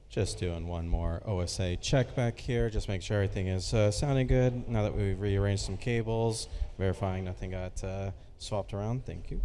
Just doing one more OSA check back here. Just make sure everything is sounding good. Now that we've rearranged some cables, verifying nothing got swapped around. Thank you.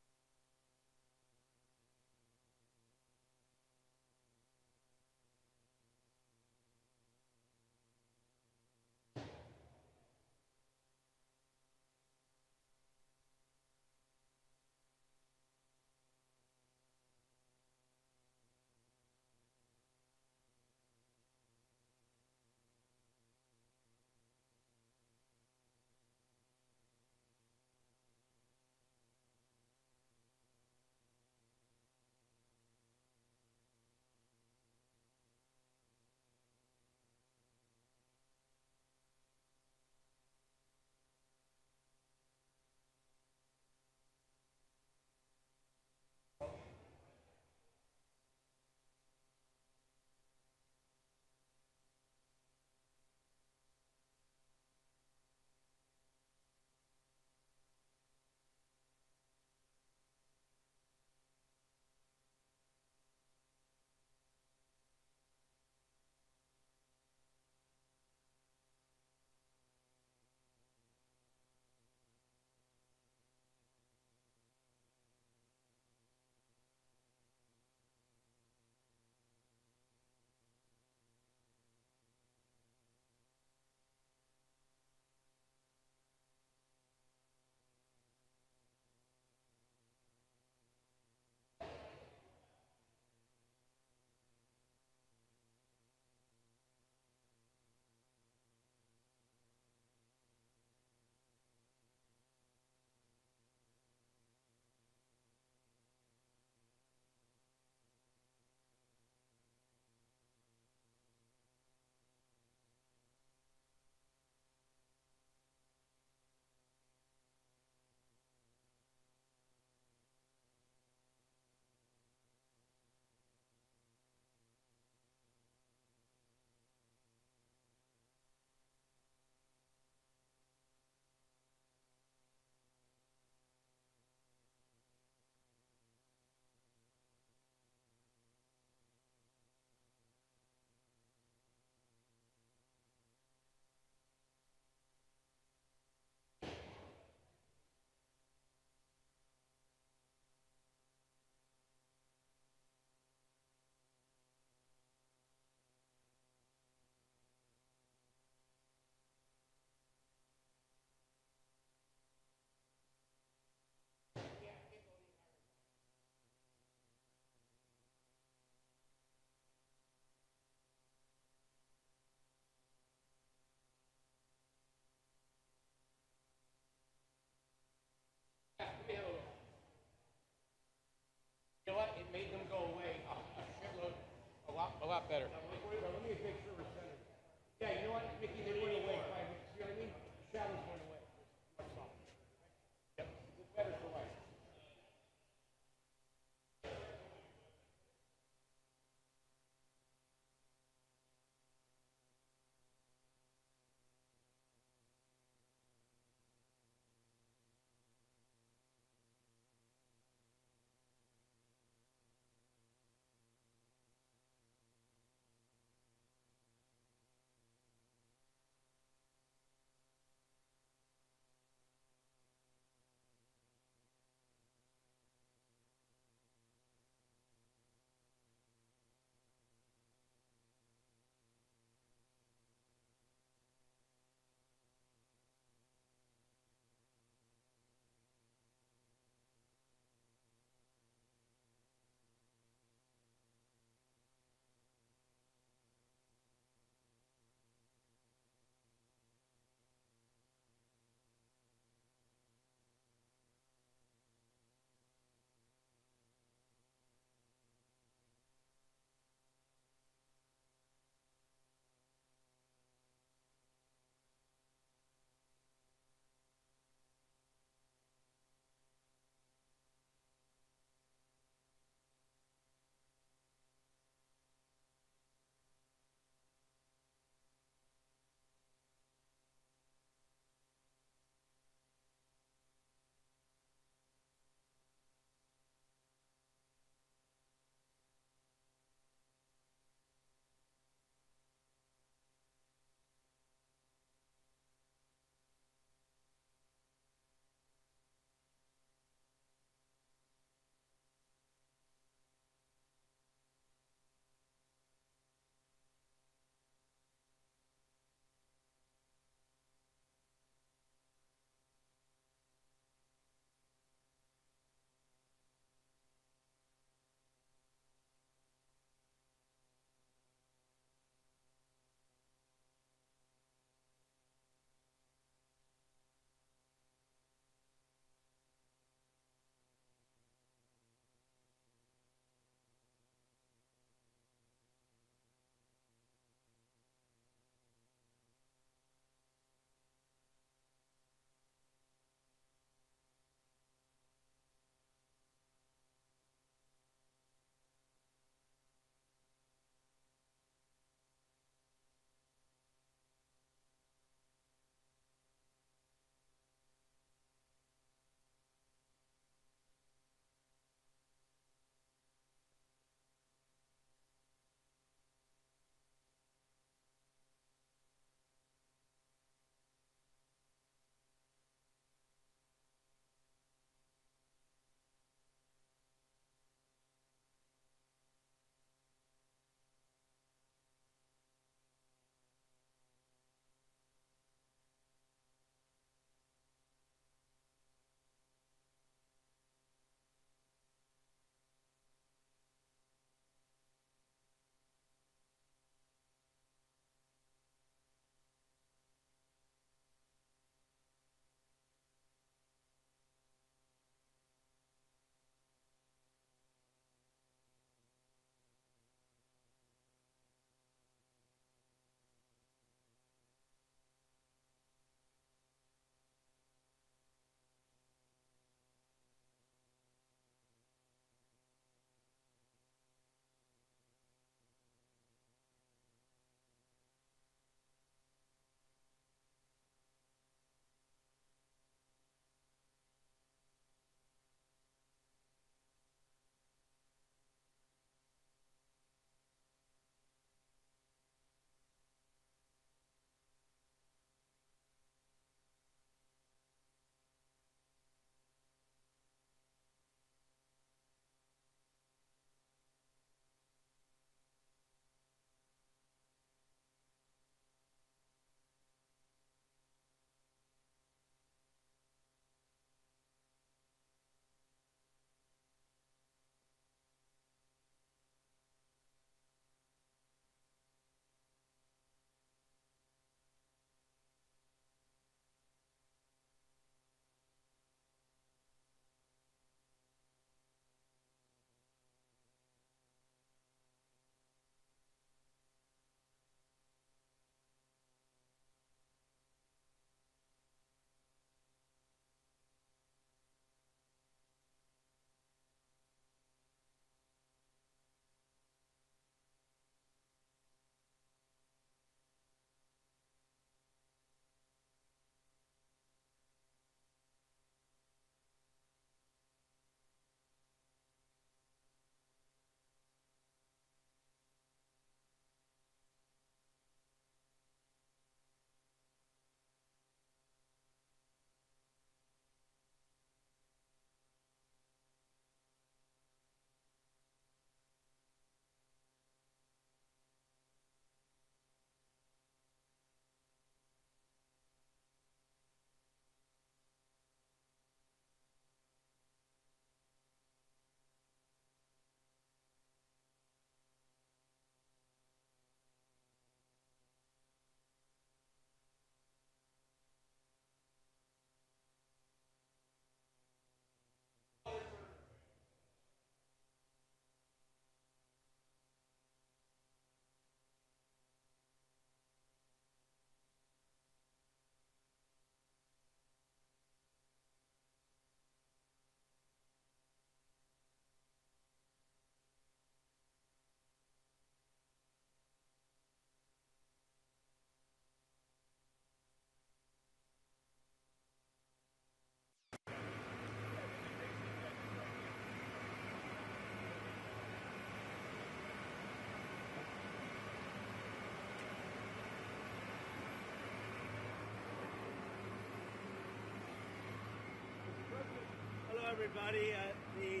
Hello, everybody. The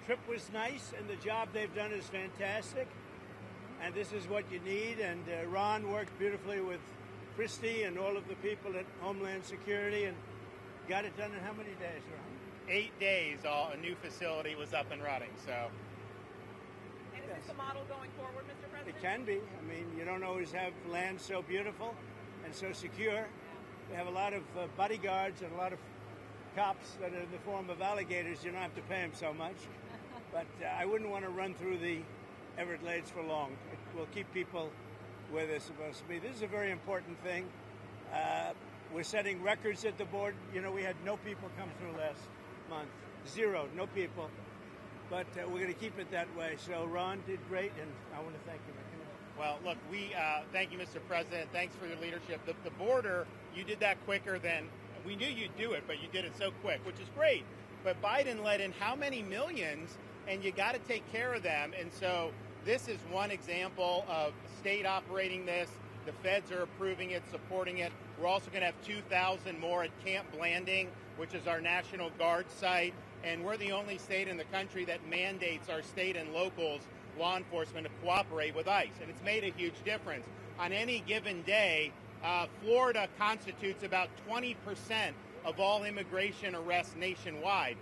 trip was nice, and the job they've done is fantastic. And this is what you need. And Ron worked beautifully with Christie and all of the people at Homeland Security and got it done in how many days, Ron? 8 days, a new facility was up and running. So, and is this a model going forward, Mr. President? It can be. I mean, you don't always have land so beautiful and so secure. We have a lot of bodyguards and a lot of cops that are in the form of alligators. You don't have to pay them so much. But I wouldn't want to run through the Everglades for long. It will keep people where they're supposed to be. This is a very important thing. We're setting records at the board. You know, we had no people come through last month. Zero, no people. But we're going to keep it that way. So Ron did great, and I want to thank you. Well, look, we thank you, Mr. President. Thanks for your leadership. The border, you did that quicker than we knew you'd do it, but you did it so quick, which is great. But Biden let in how many millions, and you got to take care of them. And so this is one example of state operating this. The feds are approving it, supporting it. We're also going to have 2,000 more at Camp Blanding, which is our National Guard site. And we're the only state in the country that mandates our state and locals, law enforcement, to cooperate with ICE. And it's made a huge difference. On any given day, Florida constitutes about 20% of all immigration arrests nationwide.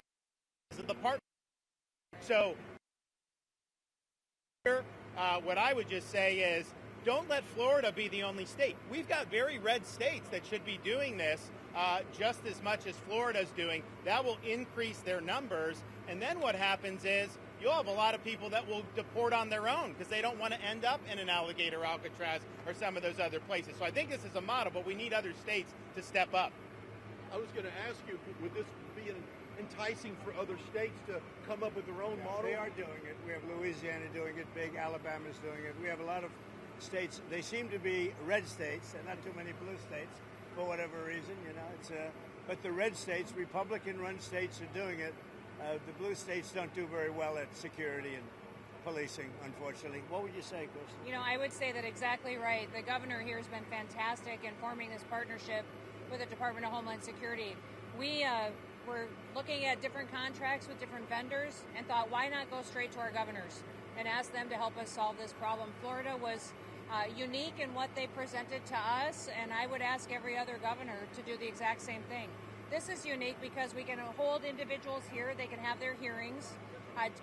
So what I would just say is, don't let Florida be the only state. We've got very red states that should be doing this just as much as Florida's doing. That will increase their numbers. And then what happens is you'll have a lot of people that will deport on their own because they don't want to end up in an Alligator Alcatraz or some of those other places. So I think this is a model, but we need other states to step up. I was going to ask you, would this be enticing for other states to come up with their own model? They are doing it. We have Louisiana doing it big. Alabama's doing it. We have a lot of states. They seem to be red states and not too many blue states for whatever reason. You know, it's but the red states, Republican-run states, are doing it. The blue states don't do very well at security and policing, unfortunately. What would you say, Chris? You know, I would say that exactly right. The governor here has been fantastic in forming this partnership with the Department of Homeland Security. We were looking at different contracts with different vendors and thought, why not go straight to our governors and ask them to help us solve this problem? Florida was unique in what they presented to us, and I would ask every other governor to do the exact same thing. This is unique because we can hold individuals here, they can have their hearings,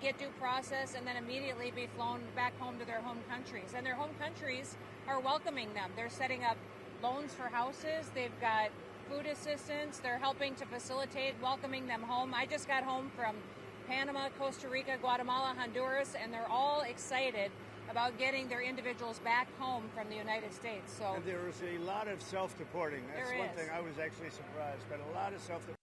get due process, and then immediately be flown back home to their home countries. And their home countries are welcoming them. They're setting up loans for houses, they've got food assistance, they're helping to facilitate welcoming them home. I just got home from Panama, Costa Rica, Guatemala, Honduras, and they're all excited about getting their individuals back home from the United States. So and there is a lot of self-deporting. That's one thing I was actually surprised, but a lot of self-deporting.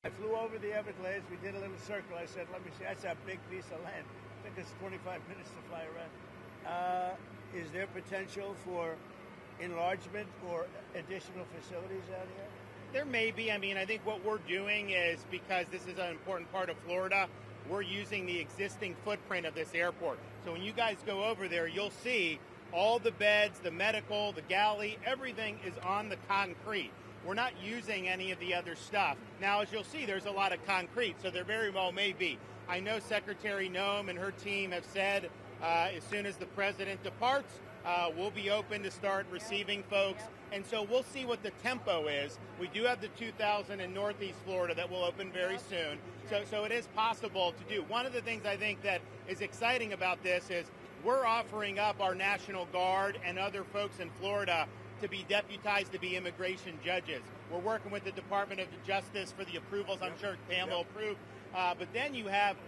I flew over the Everglades. We did a little circle. I said, let me see. That's a big piece of land. It took us 25 minutes to fly around. Is there potential for enlargement or additional facilities out here? There may be. I mean, I think what we're doing is, because this is an important part of Florida, we're using the existing footprint of this airport. So when you guys go over there, you'll see all the beds, the medical, the galley, everything is on the concrete. We're not using any of the other stuff. Now, as you'll see, there's a lot of concrete, so there very well may be. I know Secretary Noem and her team have said as soon as the president departs, we'll be open to start receiving folks. And so we'll see what the tempo is. We do have the 2,000 in Northeast Florida that will open very soon. So it is possible to do. One of the things I think that is exciting about this is we're offering up our National Guard and other folks in Florida to be deputized to be immigration judges. We're working with the Department of Justice for the approvals. I'm sure Pam will approve. But then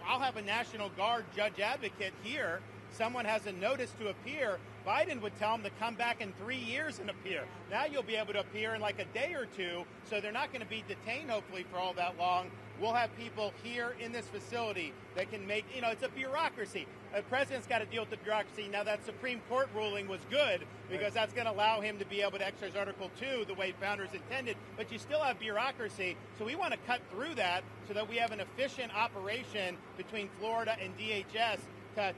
I'll have a National Guard judge advocate here. Someone has a notice to appear. Biden would tell them to come back in 3 years and appear. Now you'll be able to appear in like a day or two, so they're not going to be detained, hopefully, for all that long. We'll have people here in this facility that can make, it's a bureaucracy. The president's got to deal with the bureaucracy. Now, that Supreme Court ruling was good because that's going to allow him to be able to exercise Article 2 the way founders intended, but you still have bureaucracy. So we want to cut through that so that we have an efficient operation between Florida and DHS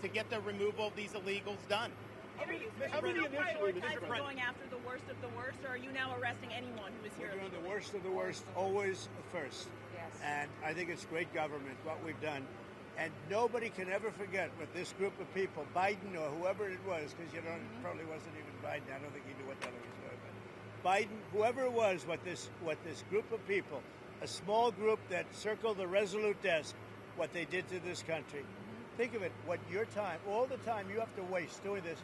to get the removal of these illegals done. And are you How many initially, Mr. prioritizing President? going after the worst of the worst, or are you now arresting anyone who is here We're doing the illegally? worst of the worst, always first. Yes. And I think it's great government, what we've done. And nobody can ever forget what this group of people, Biden or whoever it was, because it probably wasn't even Biden. I don't think he knew what the hell he was doing. But Biden, whoever it was, what this group of people, a small group that circled the Resolute desk, what they did to this country. Think of it, what your time, all the time you have to waste doing this.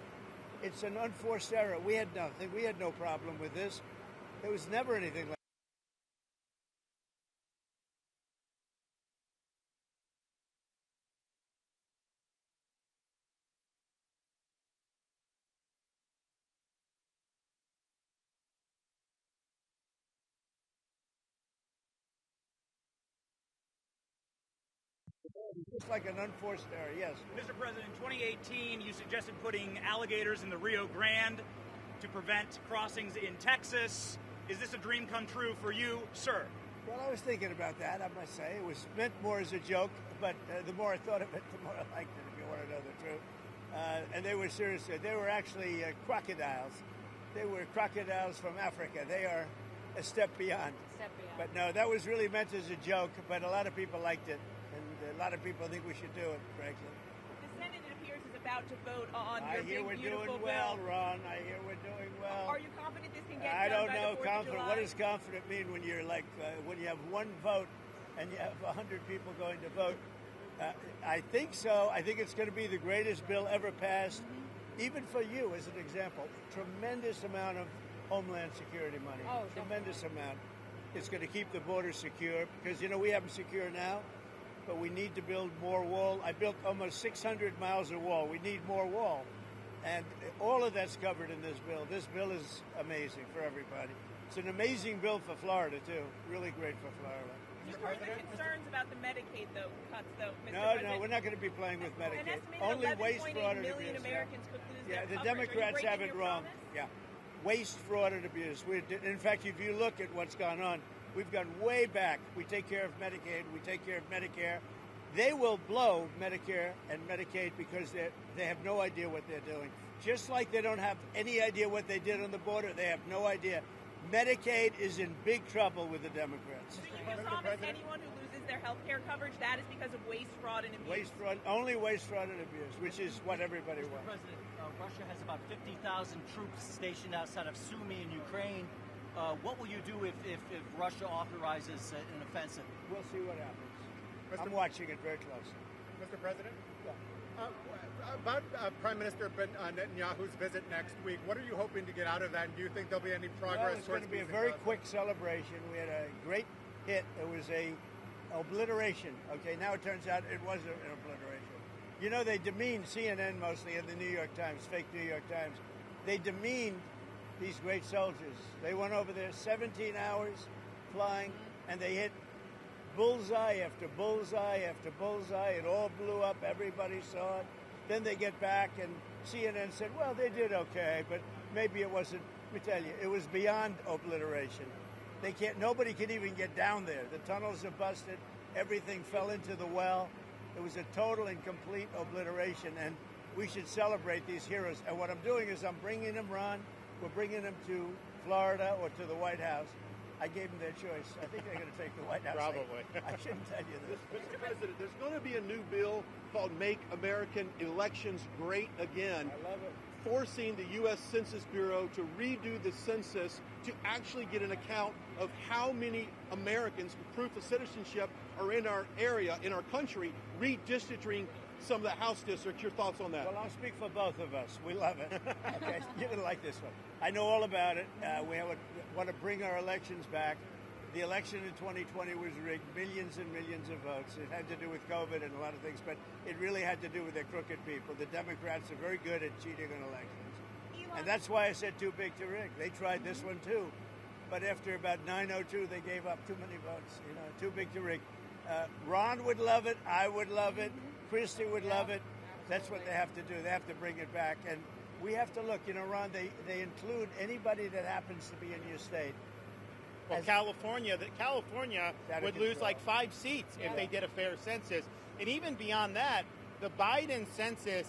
It's an unforced error. We had nothing. We had no problem with this. There was never anything like it's like an unforced error, yes. Mr. President, in 2018, you suggested putting alligators in the Rio Grande to prevent crossings in Texas. Is this a dream come true for you, sir? Well, I was thinking about that, I must say. It was meant more as a joke, but the more I thought of it, the more I liked it, if you want to know the truth. And they were serious. They were actually crocodiles. They were crocodiles from Africa. They are a step beyond. But no, that was really meant as a joke, but a lot of people liked it. And a lot of people think we should do it, frankly. The Senate, it appears, is about to vote on I your hear big, we're beautiful doing bill. well, Ron. I hear we're doing well. Are you confident this can get I done don't by know. the 4th of Confident. July? What does confident mean when you're like when you have one vote and you have 100 people going to vote? I think so. I think it's going to be the greatest bill ever passed, even for you as an example. Tremendous amount of Homeland Security money. Oh, tremendous amount. It's going to keep the border secure because we have them secure now, but we need to build more wall. I built almost 600 miles of wall. We need more wall. And all of that's covered in this bill. This bill is amazing for everybody. It's an amazing bill for Florida, too. Really great for Florida. Are there concerns about the Medicaid cuts, though, Mr. No, President? we're not going to be playing with An Medicaid. estimated Only 11.8 waste, fraud, and million abuse. Americans could lose Yeah, their the coverage. Are you Democrats breaking have it your wrong. promise? Yeah. Waste, fraud, and abuse. In fact, if you look at what's gone on, we've gone way back. We take care of Medicaid. We take care of Medicare. They will blow Medicare and Medicaid because they have no idea what they're doing. Just like they don't have any idea what they did on the border, they have no idea. Medicaid is in big trouble with the Democrats. So you can promise anyone who loses their health care coverage that is because of waste, fraud, and abuse? Waste, fraud, only waste, fraud, and abuse, which is what everybody Mr. wants. President, Russia has about 50,000 troops stationed outside of Sumy in Ukraine. What will you do if Russia authorizes an offensive? We'll see what happens. I'm watching it very closely. Mr. President? Yeah. About Prime Minister Netanyahu's visit next week, what are you hoping to get out of that? And do you think there'll be any progress? Well, it's going to be a very quick celebration. We had a great hit. It was a obliteration. Okay, now it turns out it was an obliteration. They demeaned CNN mostly and the New York Times, fake New York Times. They demeaned these great soldiers. They went over there 17 hours flying, and they hit bullseye after bullseye after bullseye. It all blew up. Everybody saw it. Then they get back, and CNN said, well, they did okay, but maybe it wasn't. Let me tell you, it was beyond obliteration. Nobody can even get down there. The tunnels are busted. Everything fell into the well. It was a total and complete obliteration, and we should celebrate these heroes. And what I'm doing is I'm bringing them, Ron, we're bringing them to Florida or to the White House. I gave them their choice. I think they're going to take the White House. Probably. I shouldn't tell you this. Mr. President, there's going to be a new bill called Make American Elections Great Again. I love it. Forcing the U.S. Census Bureau to redo the census to actually get an account of how many Americans with proof of citizenship are in our area, in our country, redistricting some of the House districts. Your thoughts on that? Well, I'll speak for both of us. We love it. Okay, you're going to like this one. I know all about it. We want to bring our elections back. The election in 2020 was rigged, millions and millions of votes. It had to do with COVID and a lot of things, but it really had to do with their crooked people. The Democrats are very good at cheating on elections. And that's why I said too big to rig. They tried this one too. But after about 9:02, they gave up too many votes. Too big to rig. Ron would love it. I would love it. Christie would love it. That's what they have to do. They have to bring it back. And we have to look, Ron, they include anybody that happens to be in your state. Well, California would lose control. like 5 seats if they did a fair census. And even beyond that, the Biden census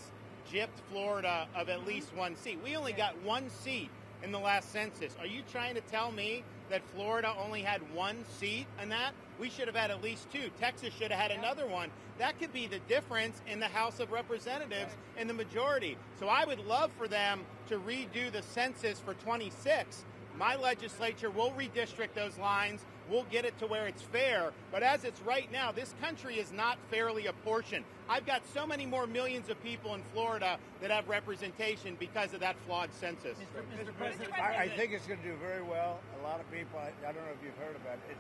gypped Florida of at least one seat. We only got one seat in the last census. Are you trying to tell me that Florida only had one seat in that? We should have had at least two. Texas should have had another one. That could be the difference in the House of Representatives in the majority. So I would love for them to redo the census for 26. My legislature will redistrict those lines. We'll get it to where it's fair. But as it's right now, this country is not fairly apportioned. I've got so many more millions of people in Florida that have representation because of that flawed census. Mr. President, I think it's going to do very well. A lot of people, I don't know if you've heard about it,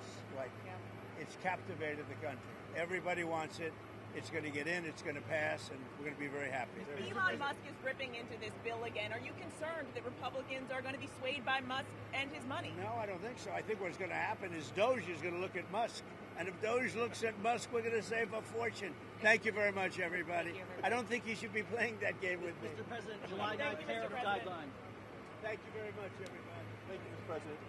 it's captivated the country. Everybody wants it. It's going to get in, it's going to pass, and we're going to be very happy. Elon Musk is ripping into this bill again. Are you concerned that Republicans are going to be swayed by Musk and his money? No, I don't think so. I think what's going to happen is Doge is going to look at Musk. And if Doge looks at Musk, we're going to save a fortune. Thank you very much, everybody. I don't think you should be playing that game with me. Mr. President, July 9th tariff guideline. Thank you very much, everybody. Thank you, Mr. President.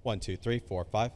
1, 2, 3, 4, 5.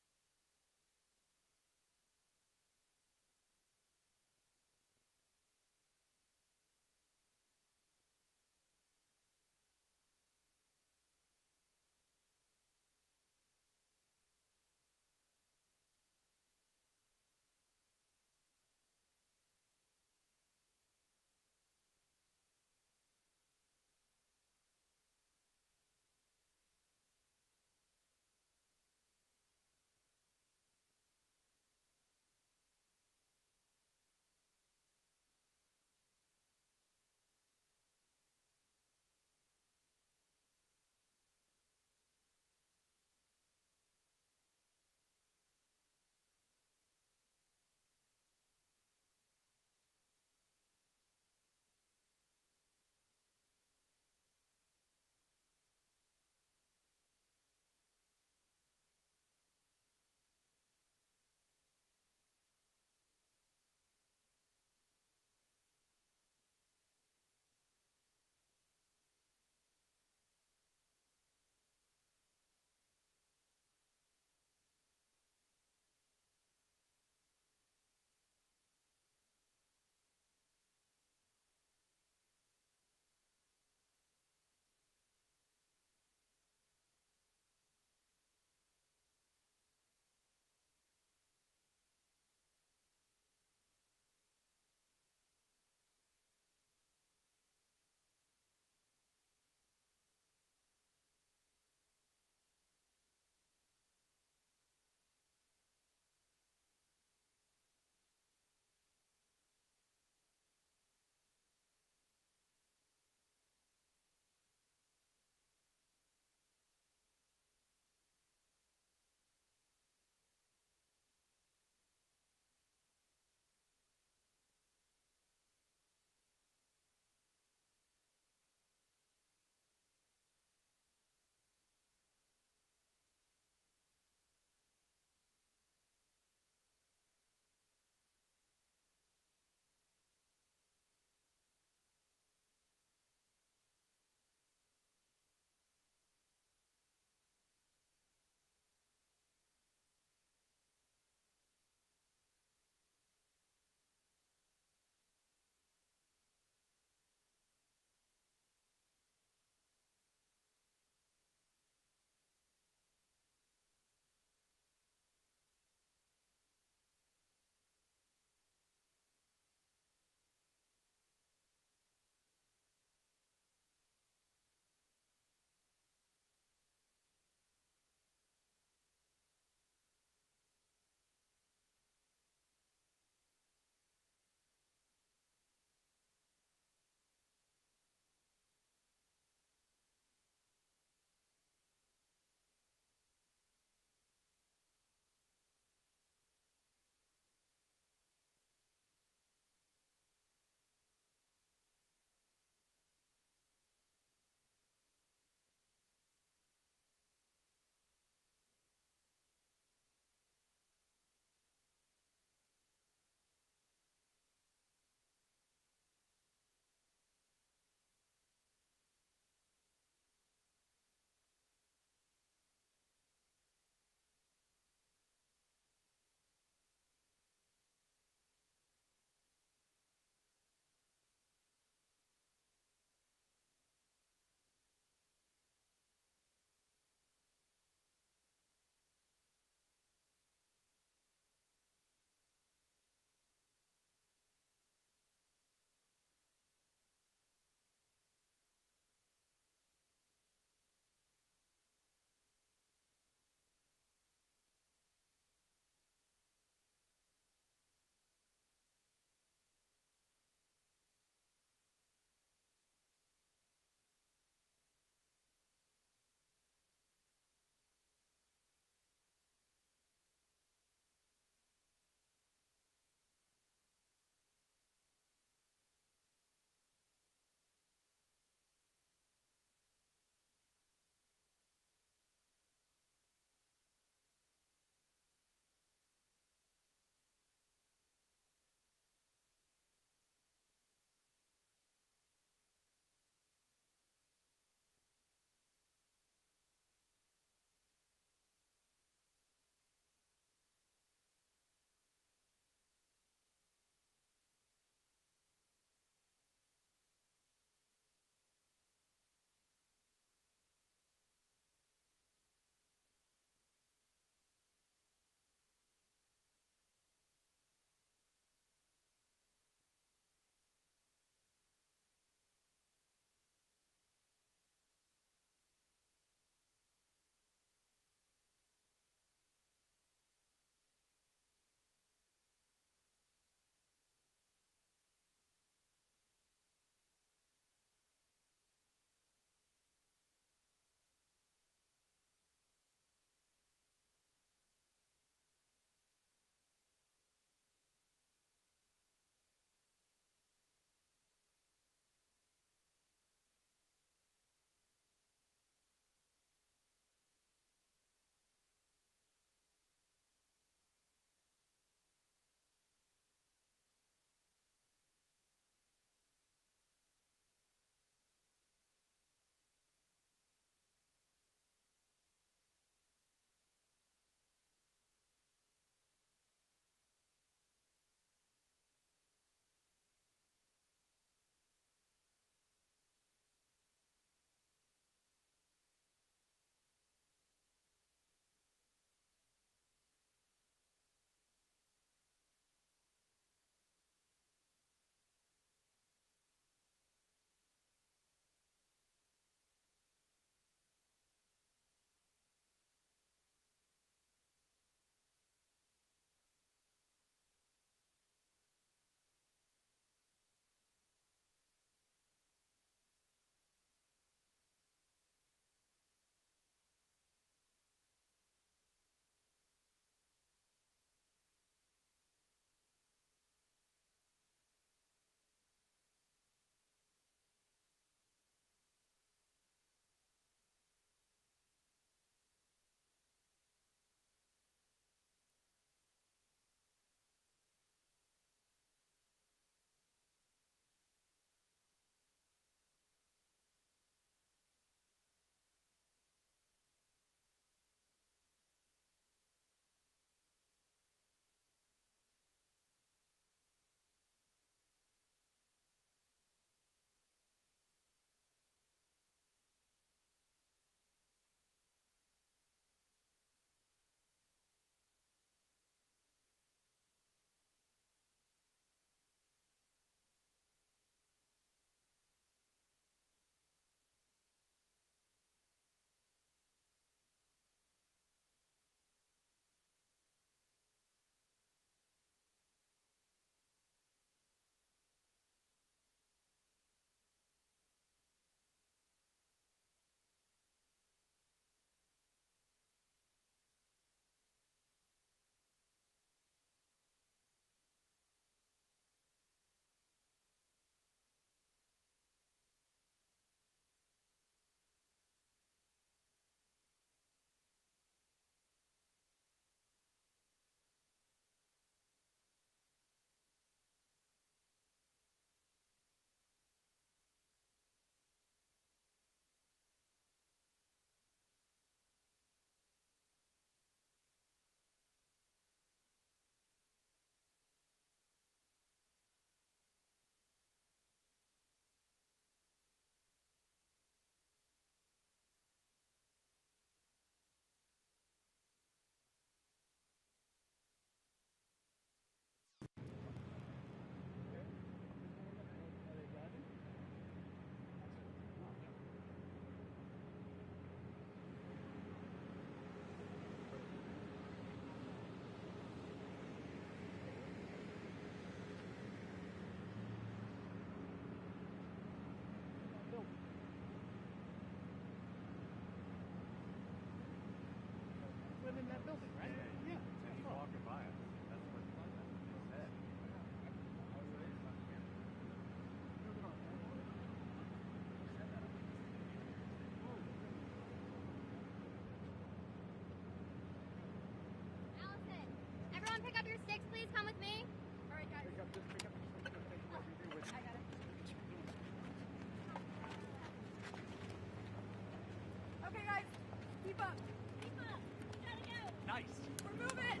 Keep up. Keep up. We gotta go. Nice. We're moving.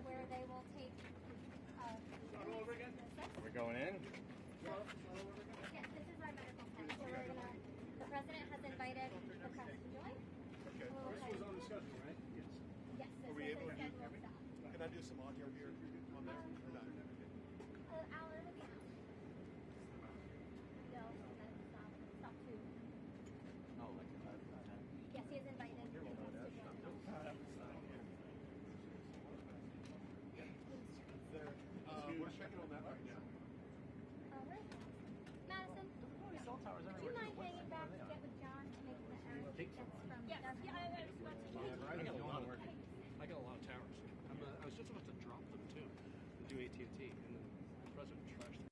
Where they will take. Are we going in? Yes, this is our medical tent. So we're gonna. The president has invited the press to join. Okay. This was on the schedule, right? Yes. Yes, this Are we is able the to do scheduled everything? stuff. Can I do some audio here on that? Or not? Alan, it'll be out. No, that's stop two. Oh, like Yes, he has invited the press to join. We're checking on that right now. Where's Madison? Do you mind hanging back to get with John to make the errand? That's from Yes. Yeah, I was about to. I got a lot of towers. I was just about to drop them too, and do AT&T, and then the president trashed them.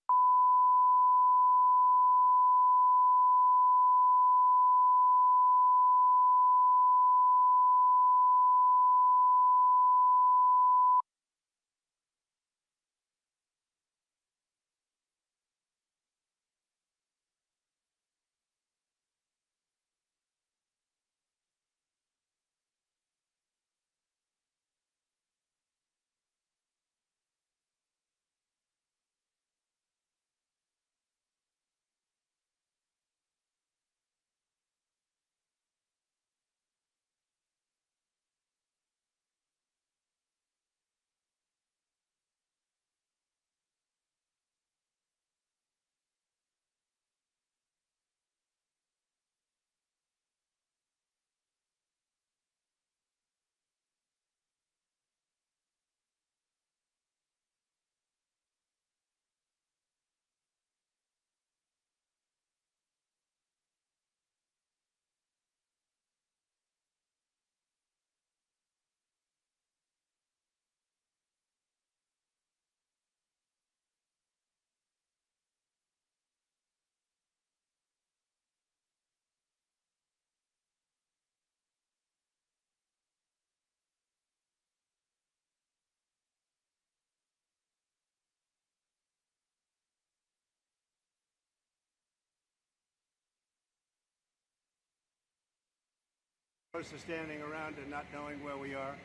Opposed to standing around and not knowing where we are.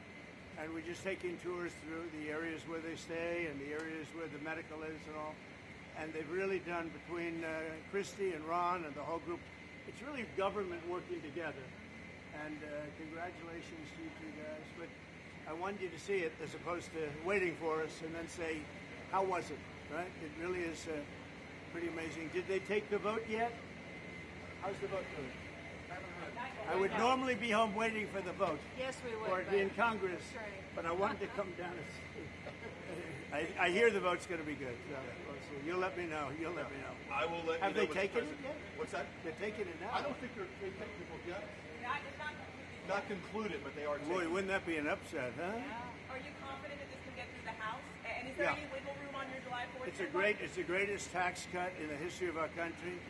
And we're just taking tours through the areas where they stay and the areas where the medical is and all. And they've really done, between Christy and Ron and the whole group, it's really government working together. And congratulations to you two guys. But I wanted you to see it as opposed to waiting for us and then say, how was it, right? It really is pretty amazing. Did they take the vote yet? How's the vote doing? I would normally be home waiting for the vote. Yes, we would. Or be in Congress. That's right. But I wanted to come down and see. I hear the vote's going to be good. So you'll let me know. You'll let me know. I will let Have you know. they taken it yet? What's that? They're taking it now. I don't think they're technical yet. Not concluded, but they are taking Boy, wouldn't that be an upset, huh? Yeah. Are you confident that this can get through the House? And is there any wiggle room on your July 4th? It's the greatest tax cut in the history of our country.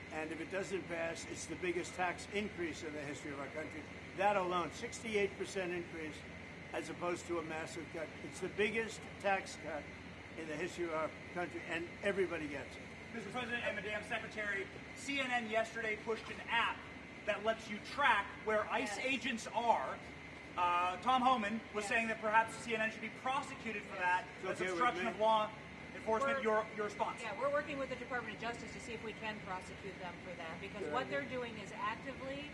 And if it doesn't pass, it's the biggest tax increase in the history of our country. That alone, 68% increase, as opposed to a massive cut. It's the biggest tax cut in the history of our country, and everybody gets it. Mr. President and Madam Secretary, CNN yesterday pushed an app that lets you track where ICE agents are. Tom Homan was saying that perhaps CNN should be prosecuted for that. That's obstruction of law enforcement. Your response? Yeah, we're working with the Department of Justice to see if we can prosecute them for that, because what they're doing is actively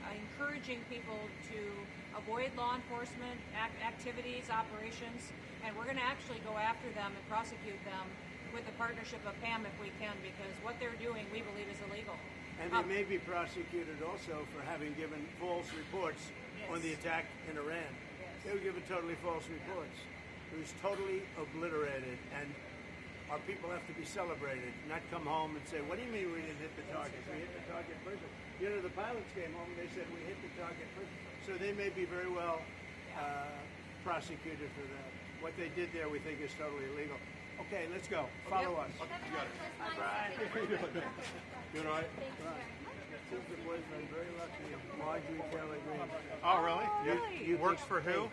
encouraging people to avoid law enforcement activities, operations, and we're going to actually go after them and prosecute them with the partnership of PAM if we can, because what they're doing we believe is illegal. And they may be prosecuted also for having given false reports on the attack in Iran. They were given totally false reports. It was totally obliterated. And our people have to be celebrated, not come home and say, what do you mean we didn't hit the target? We hit the target first. You know, the pilots came home and they said we hit the target first. So they may be very well prosecuted for that. What they did there we think is totally illegal. Okay, let's go. Follow us. You got it. Good, all right? Since the boy's been very lucky. Marjorie Taylor Greene. Oh, really? You Works for who?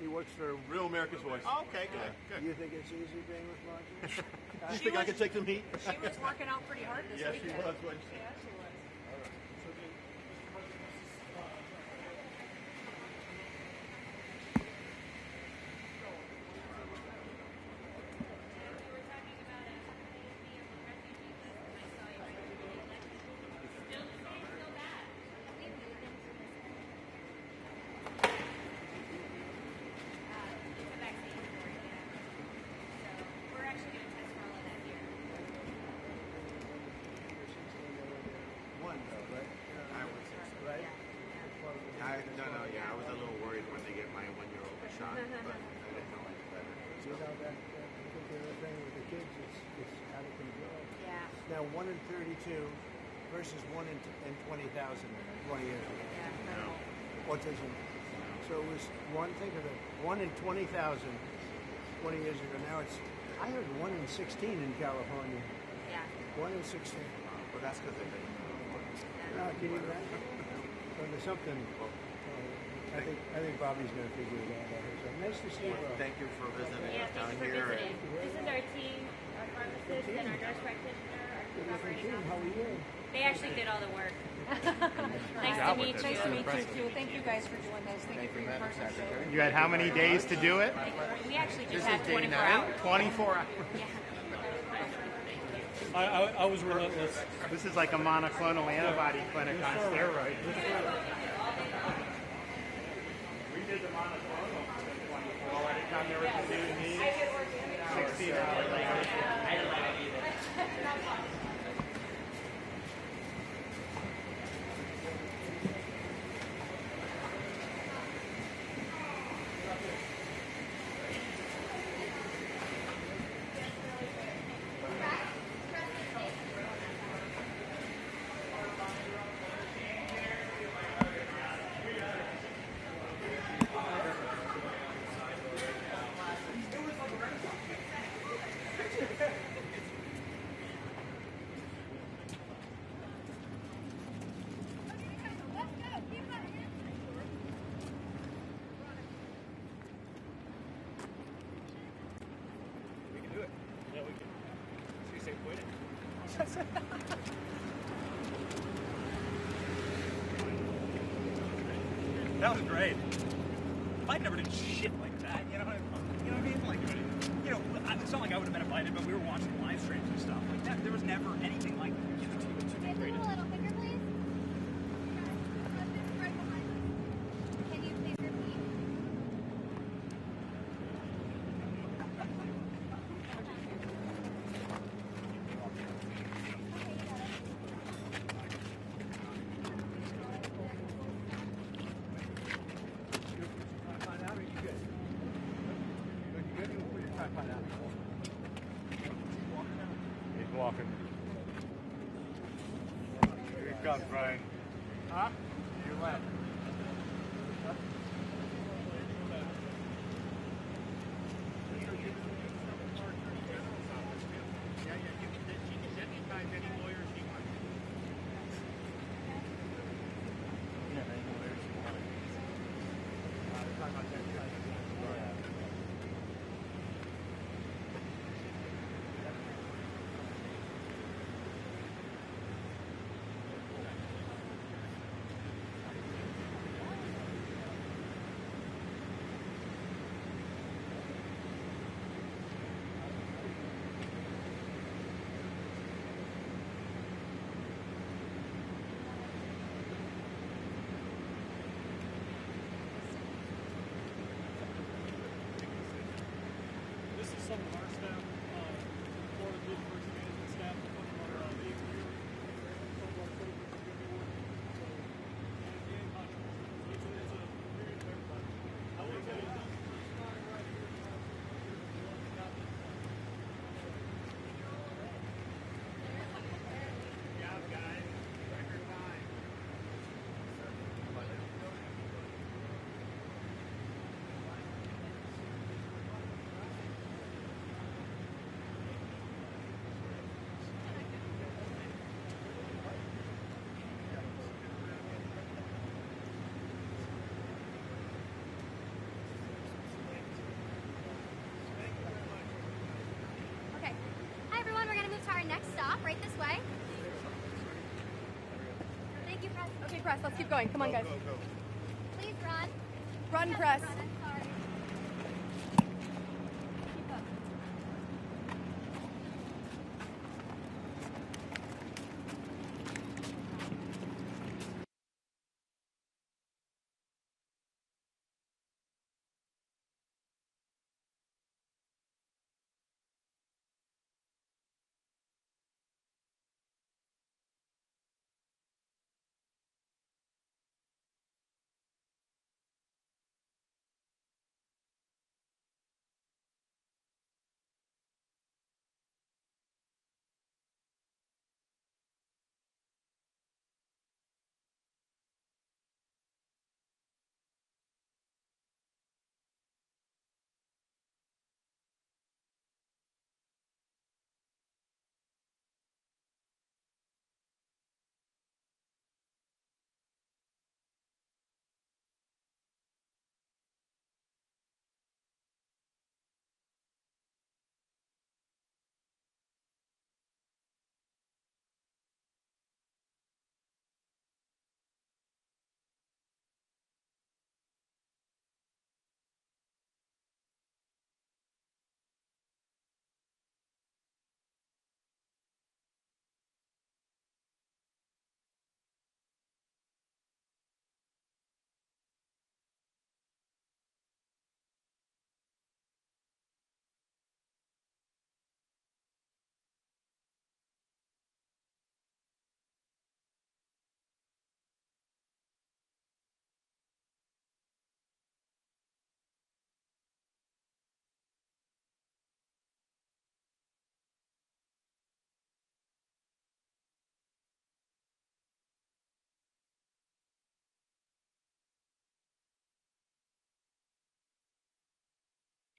He works for Real America's Voice. Oh, okay, good. Good. You think it's easy being with Marjorie? You think I could take some heat? She was working out pretty hard this Yes, she weekend. was, wasn't she? Yeah, she was. One, though, right? I was, Right? I was a little worried when they get my 1-year-old shot, but I didn't know any better. You know that particular thing with the kids is out of control. Yeah. Now 1 in 32 versus 1 in 20,000 20 years ago. Autism. So it was one. Think of it. 1 in 20,000 20 years ago. Now it's. I heard 1 in 16 in California. Yeah. 1 in 16. Well, that's because they've been. Now, can you imagine? So there's something. I think Bobby's going to figure it out. So nice to see you, bro. Thank you for visiting Yeah, us thanks down for here. visiting. This is our team, our pharmacist, and our nurse practitioner, our two operating How are you? They actually did all the work. Nice to meet you. Nice to meet you too. Thank you guys for doing this. Thank you for your partnership. You had how many days to do it? We actually just had 24 hours. 24 hours. Yeah. I was relentless. This is like a monoclonal antibody clinic on steroids. We did the monoclonal in 24. By the time they were doing these, 16 hours later. I didn't like it either. That was great. Mike never did shit like that. You know what I mean? Like, you know, it's not like I would have been invited, but we were watching live streams and stuff like that. There was never anything like that. Can you a little quicker, please? Right behind us. Can you please repeat? He's walking. Here he comes, Brian. Huh? You left. Yeah, she can deputize any lawyers she wants. Thank you, Press. Okay, Press, let's keep going. Come on, guys. Go. Please run. Run, Press. Run, I'm sorry. Keep up.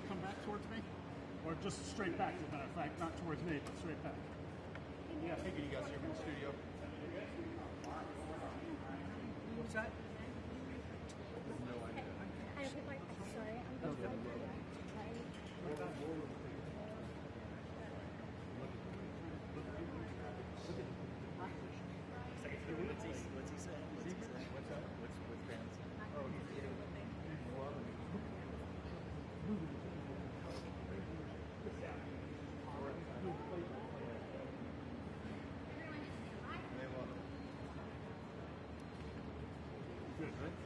Come back towards me, or just straight back, as a matter of fact, not towards me, but straight back. Yeah, I figured you guys here from the studio. What's that? No idea. I don't like, sorry. I'm so sorry. What's he say? What's that? What's bands? Oh, he's eating with me. Good, right?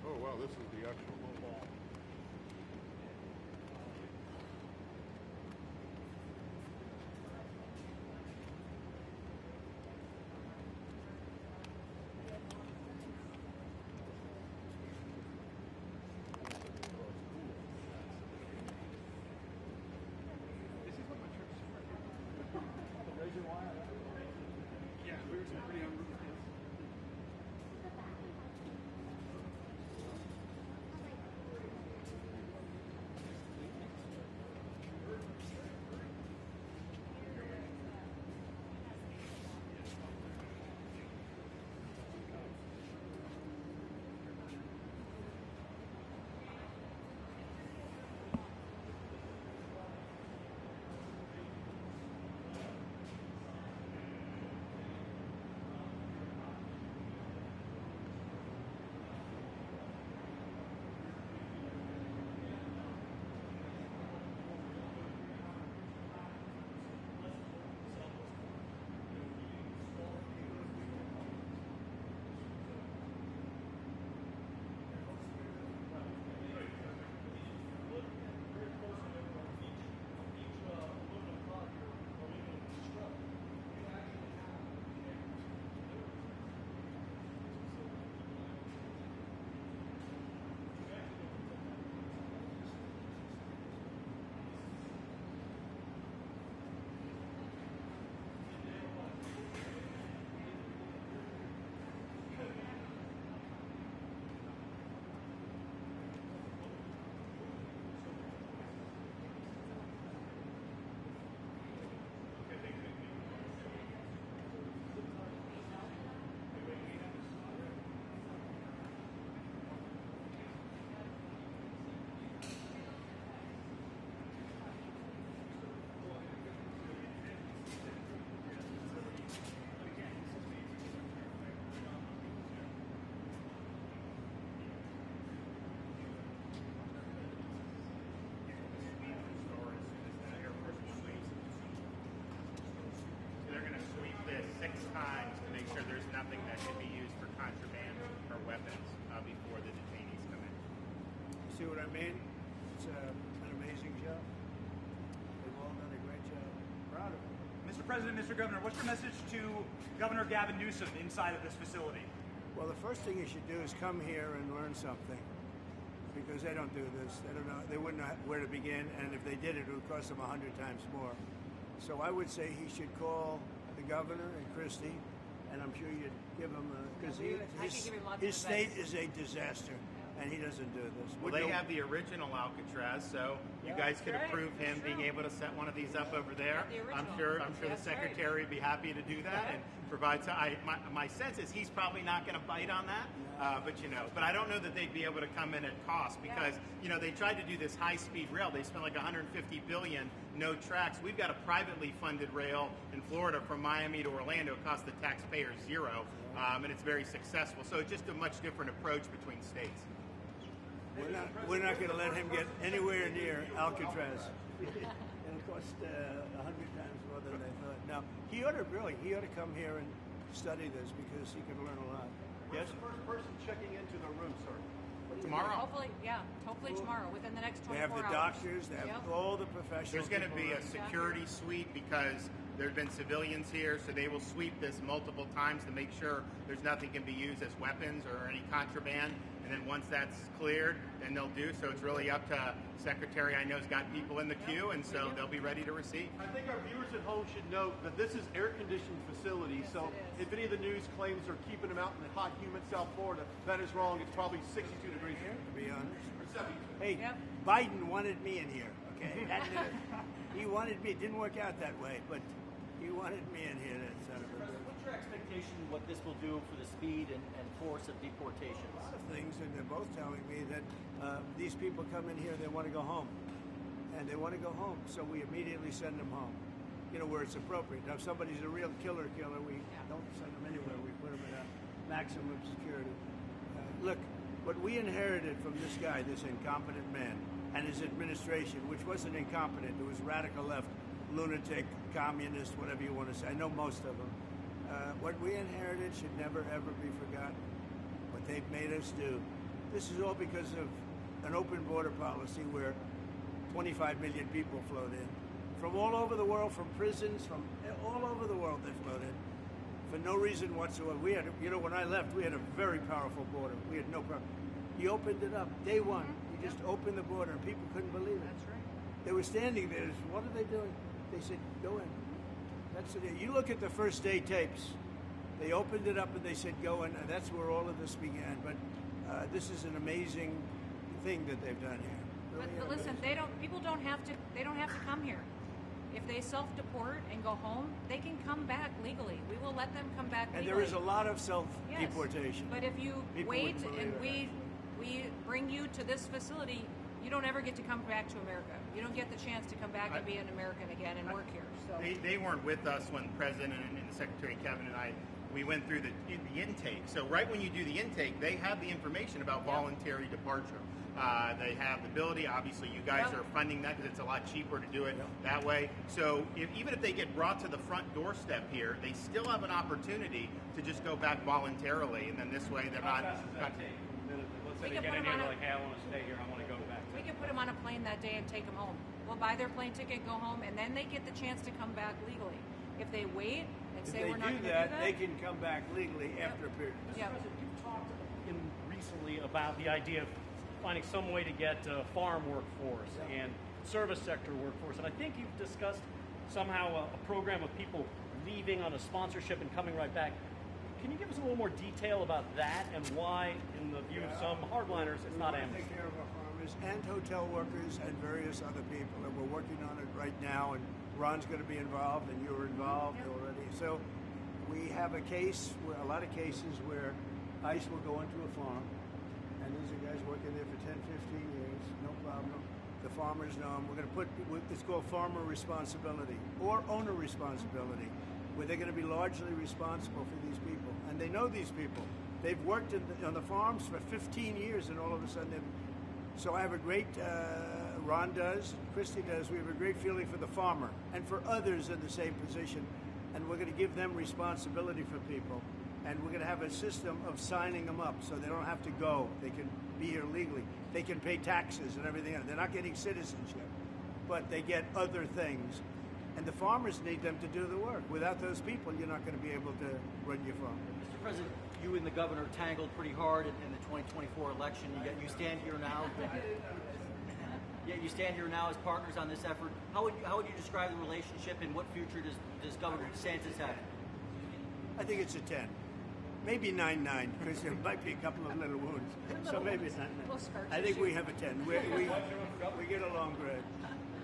Oh, wow, this is the actual ball. Yeah, we were some pretty unruly. that can be used for contraband or weapons before the detainees come in. See what I mean? It's an amazing job. They've all done a great job. Proud of them. Mr. President, Mr. Governor, what's your message to Governor Gavin Newsom inside of this facility? Well, the first thing you should do is come here and learn something, because they don't do this. They don't know. They wouldn't know where to begin, and if they did, it would cost them 100 times more. So I would say he should call the governor and Christie, and I'm sure you'd give him because his state is a disaster, and he doesn't do this. Well, they have the original Alcatraz, so you guys could approve him being able to set one of these up over there. I'm sure the secretary would be happy to do that and provide. My sense is he's probably not going to bite on that, but I don't know that they'd be able to come in at cost because they tried to do this high-speed rail. They spent like $150 billion, no tracks. We've got a privately funded rail in Florida from Miami to Orlando. It costs the taxpayers zero, and it's very successful. So it's just a much different approach between states. We're not going to let him get anywhere near Alcatraz. It'll cost 100 times more than they thought. Now, he ought to come here and study this because he could learn a lot. Yes? Who's the first person checking into the room, sir? Tomorrow. Hopefully tomorrow, within the next 24 hours. They have the doctors, they have all the professionals. There's going to be a security sweep because there have been civilians here, so they will sweep this multiple times to make sure there's nothing can be used as weapons or any contraband. And then once that's cleared, then they'll do. So it's really up to Secretary. I know has got people in the queue, and so they'll be ready to receive. I think our viewers at home should note that this is air-conditioned facility. So if any of the news claims they're keeping them out in the hot, humid South Florida, that is wrong. It's probably 62 degrees here, to be honest. Or 70. Hey, Biden wanted me in here. Okay, he wanted me. It didn't work out that way, but he wanted me in here. That son of a bitch. What's your expectation what this will do for the speed and force of deportations? A lot of things, and they're both telling me that these people come in here, they want to go home. And they want to go home, so we immediately send them home, where it's appropriate. Now, if somebody's a real killer, we don't send them anywhere. We put them in a maximum security. Look, what we inherited from this guy, this incompetent man, and his administration, which wasn't incompetent, it was radical left, lunatic, communist, whatever you want to say. I know most of them. What we inherited should never, ever be forgotten. What they've made us do. This is all because of an open border policy where 25 million people flowed in. From all over the world, from prisons, from all over the world they flowed in. For no reason whatsoever. We had, when I left, we had a very powerful border. We had no problem. He opened it up. Day one, he just opened the border, and people couldn't believe it. That's right. They were standing there. What are they doing? They said, go in. That's it. You look at the first day tapes. They opened it up and they said, go in. And that's where all of this began. But this is an amazing thing that they've done here. Really but listen, people don't have to come here. If they self-deport and go home, they can come back legally. We will let them come back legally. And there is a lot of self-deportation. Yes. But if you wait and we bring you to this facility, you don't ever get to come back to America. You don't get the chance to come back and be an American again and work here. So they weren't with us when the President and the Secretary Kevin and we went through the intake. So right when you do the intake, they have the information about voluntary departure. They have the ability. Obviously, you guys are funding that because it's a lot cheaper to do it that way. So even if they get brought to the front doorstep here, they still have an opportunity to just go back voluntarily, and then this way they're not. Let's say they get in here like, hey, I want to stay here. I want to go back. We can put them on a plane that day and take them home. We'll buy their plane ticket, go home, and then they get the chance to come back legally. If they wait and say we're not going to do that, they can come back legally after a period. Yeah. You've talked recently about the idea of finding some way to get farm workforce and service sector workforce, and I think you've discussed somehow a program of people leaving on a sponsorship and coming right back. Can you give us a little more detail about that and why, in the view of some hardliners, it's not amnesty? Take care of our farmers and hotel workers and various other people, and we're working on it right now, and Ron's going to be involved, and you're involved already. So we have a lot of cases where ICE will go into a farm, and these are guys working there for 10, 15 years, no problem. The farmers know them. We're going to put, it's called farmer responsibility or owner responsibility, where they're going to be largely responsible for these people. And they know these people. They've worked on the farms for 15 years, and all of a sudden so I have a great, Ron does, Christie does, we have a great feeling for the farmer and for others in the same position. And we're going to give them responsibility for people. And we're going to have a system of signing them up so they don't have to go. They can be here legally. They can pay taxes and everything else. They're not getting citizenship, but they get other things. And the farmers need them to do the work. Without those people, you're not going to be able to run your farm. Mr. President, you and the governor tangled pretty hard in the 2024 election. You stand here now. Yeah, you stand here now as partners on this effort. How would you describe the relationship, and what future does Governor DeSantis have? I think it's a 10. Maybe 9-9, because there might be a couple of little wounds. So maybe it's not 9. I think we have a 10. We get along great.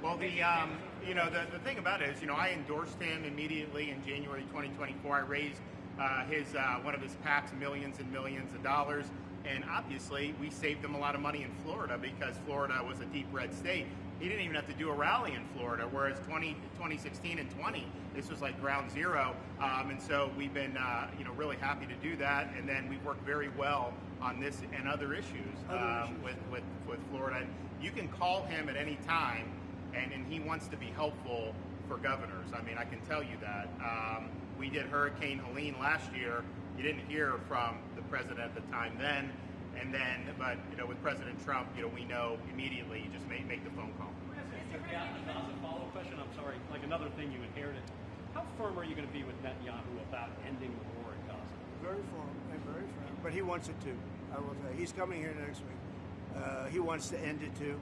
Well, the thing about it is, I endorsed him immediately in January 2024. I raised one of his PACs millions and millions of dollars, and obviously we saved him a lot of money in Florida because Florida was a deep red state. He didn't even have to do a rally in Florida, whereas 2016 and 20, this was like ground zero. And so we've been, really happy to do that. And then we've worked very well on this and other issues with Florida. And you can call him at any time, and he wants to be helpful for governors. I mean, I can tell you that. We did Hurricane Helene last year. You didn't hear from the president at the time then. But with President Trump, we know immediately. You just make the phone call. Yeah, as a follow-up question, I'm sorry, like another thing you inherited. How firm are you going to be with Netanyahu about ending the war in Gaza? Very firm, very firm. But he wants it too. I will tell you. He's coming here next week. He wants to end it too.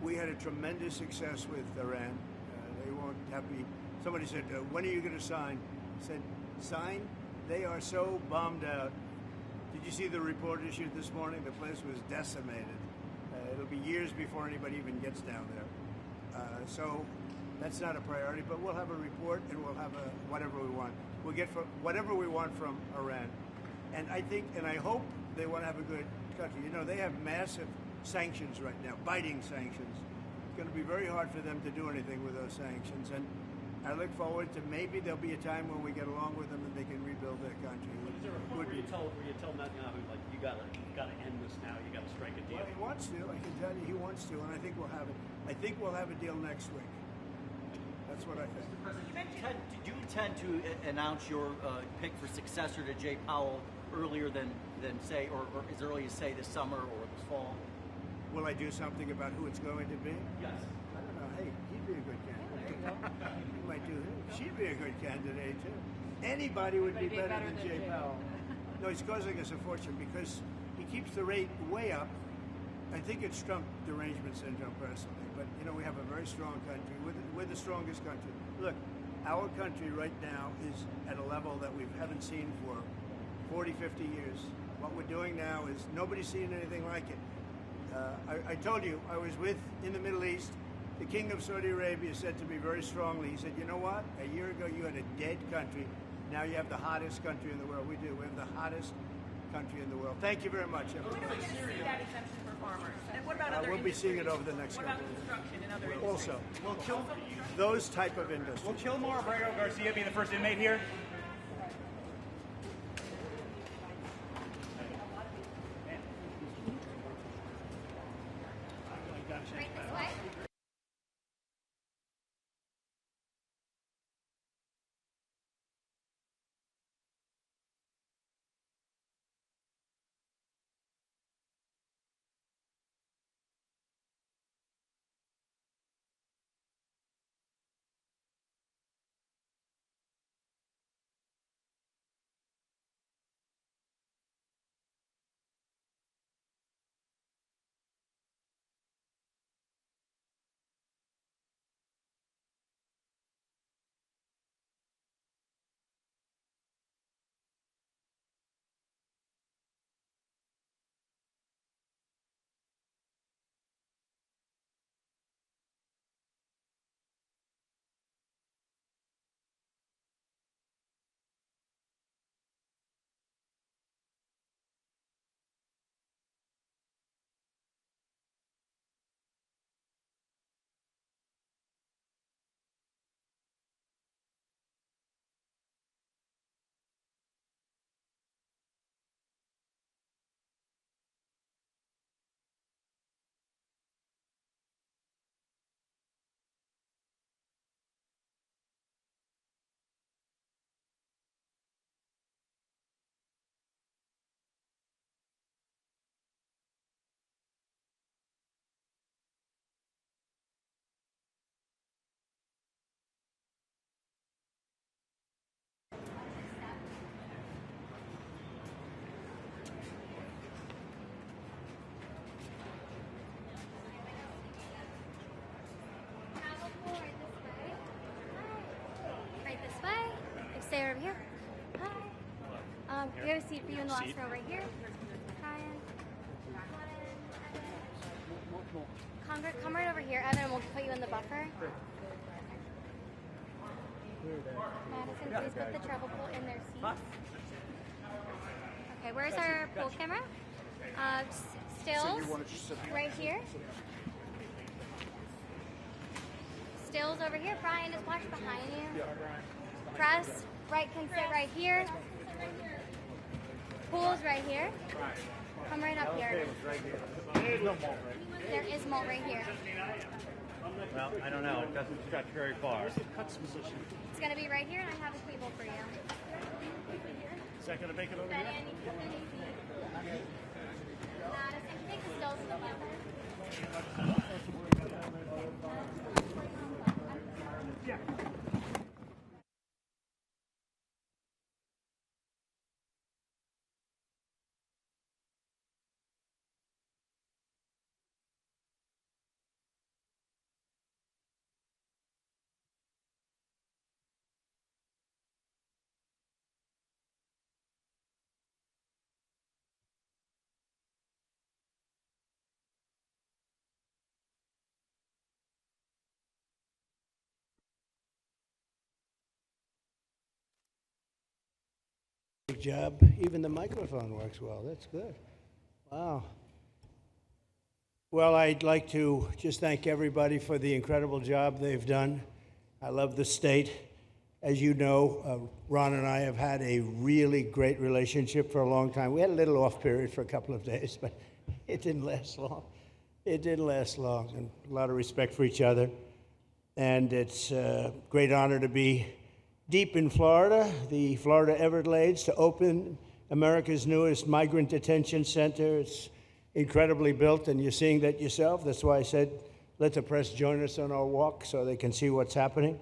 We had a tremendous success with Iran. They won't have me. Somebody said, "When are you going to sign?" I said, "Sign? They are so bombed out." Did you see the report issued this morning? The place was decimated. It'll be years before anybody even gets down there. So that's not a priority, but we'll have a report and we'll have whatever we want. We'll get whatever we want from Iran. And I think, and I hope they want to have a good country. They have massive sanctions right now, biting sanctions. It's going to be very hard for them to do anything with those sanctions. And I look forward to maybe there'll be a time when we get along with them and they can rebuild their country. Is there a point where you tell Netanyahu, like, you gotta end this now, you gotta strike a deal? Well, he wants to. I can tell you he wants to, and I think we'll have it. I think we'll have a deal next week. That's what I think. Mr. President, do you intend to announce your pick for successor to Jay Powell earlier than say, or as early as say this summer or this fall? Will I do something about who it's going to be? Yes. I don't know. Hey, he'd be a good candidate. You might do him. She'd be a good candidate too. Anybody would be better than Jay Powell. No, he's causing us a fortune because he keeps the rate way up. I think it's Trump derangement syndrome personally, but we have a very strong country. We're the strongest country. Look, our country right now is at a level that we haven't seen for 40, 50 years. What we're doing now is nobody's seen anything like it. I told you, I was in the Middle East. The King of Saudi Arabia said to me very strongly, he said, "You know what? A year ago you had a dead country. Now you have the hottest country in the world." We do. We have the hottest country in the world. Thank you very much, everybody. When are we going to see that exemption for farmers? And what about other We'll be seeing it over the next What couple about of construction and other years. Also, industries? those type of industries. Will Kilmore Abrego Garcia be the first inmate here? seat for you in the last row right here. Brian. Come right over here, Evan, and we'll put you in the buffer. Madison, please put the travel pool in their seats. Okay, where's our pool camera? Stills, right here. Stills over here. Brian, just watch behind you. Press, right can sit right here. Pool's right here. Come right up here. There is mold right here. Well, I don't know. It doesn't stretch very far. It's going to be right here, and I have a table for you. Is that going to make it over here? Madison, can you take the stills to the buffer? Yeah. Good job. Even the microphone works well. That's good. Wow. Well, I'd like to just thank everybody for the incredible job they've done. I love the state. As you know, Ron and I have had a really great relationship for a long time. We had a little off period for a couple of days, but it didn't last long. It didn't last long, and a lot of respect for each other. And it's a great honor to be deep in Florida, the Florida Everglades, to open America's newest migrant detention center. It's incredibly built, and you're seeing that yourself. That's why I said, let the press join us on our walk so they can see what's happening.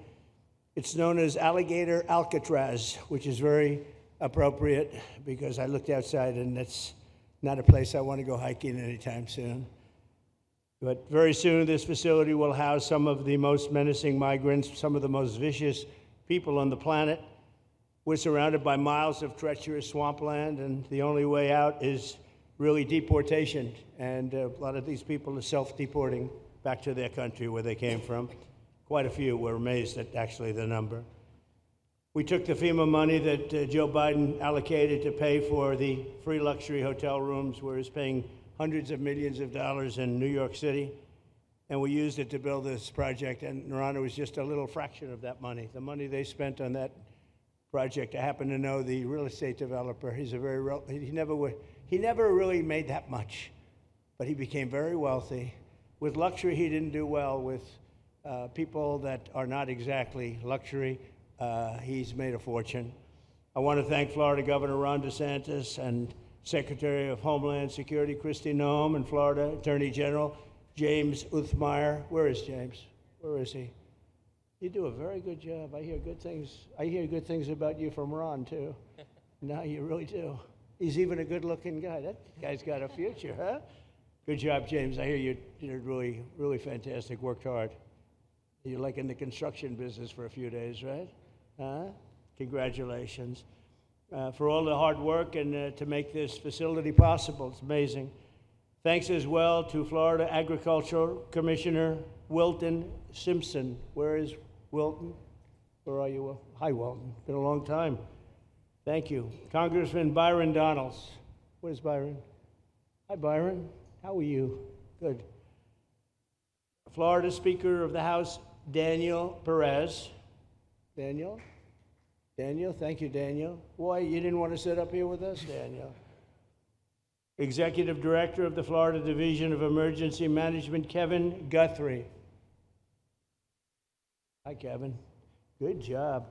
It's known as Alligator Alcatraz, which is very appropriate because I looked outside and that's not a place I want to go hiking anytime soon. But very soon this facility will house some of the most menacing migrants, some of the most vicious people on the planet. We're surrounded by miles of treacherous swampland, and the only way out is really deportation. And a lot of these people are self-deporting back to their country where they came from. Quite a few. We're amazed at actually the number. We took the FEMA money that Joe Biden allocated to pay for the free luxury hotel rooms, where he's paying hundreds of millions of dollars in New York City, and we used it to build this project. And Ron, it was just a little fraction of that money. The money they spent on that project, I happen to know the real estate developer. He's a he never really made that much, but he became very wealthy. With luxury, he didn't do well. With people that are not exactly luxury, he's made a fortune. I want to thank Florida Governor Ron DeSantis and Secretary of Homeland Security Kristi Noem and Florida Attorney General James Uthmeier. Where is James? Where is he? You do a very good job. I hear good things. I hear good things about you from Ron too. No, you really do. He's even a good-looking guy. That guy's got a future, huh? Good job, James. I hear you did really, really fantastic. Worked hard. You're like in the construction business for a few days, right? Huh? Congratulations. For all the hard work and to make this facility possible. It's amazing. Thanks as well to Florida Agricultural Commissioner Wilton Simpson. Where is Wilton? Where are you, Will? Hi, Wilton. Been a long time. Thank you. Congressman Byron Donalds. Where's Byron? Hi, Byron. How are you? Good. Florida Speaker of the House, Daniel Perez. Daniel? Daniel, thank you, Daniel. Why, you didn't want to sit up here with us, Daniel? Executive Director of the Florida Division of Emergency Management, Kevin Guthrie. Hi, Kevin. Good job.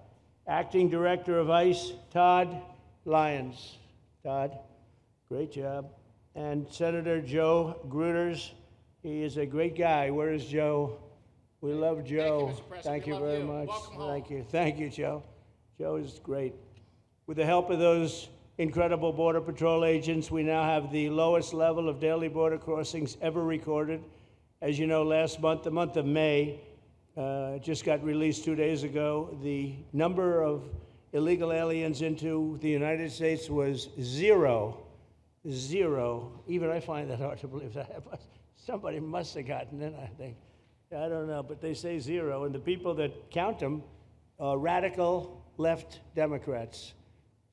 Acting Director of ICE, Todd Lyons. Todd, great job. And Senator Joe Gruters. He is a great guy. Where is Joe? We love Joe. Thank you very much. Thank you. Thank you, Joe. Joe is great. With the help of those incredible Border Patrol agents, we now have the lowest level of daily border crossings ever recorded. As you know, last month, the month of May, just got released 2 days ago, the number of illegal aliens into the United States was zero. Zero. Even I find that hard to believe. Somebody must have gotten in, I think. I don't know, but they say zero. And the people that count them are radical left Democrats.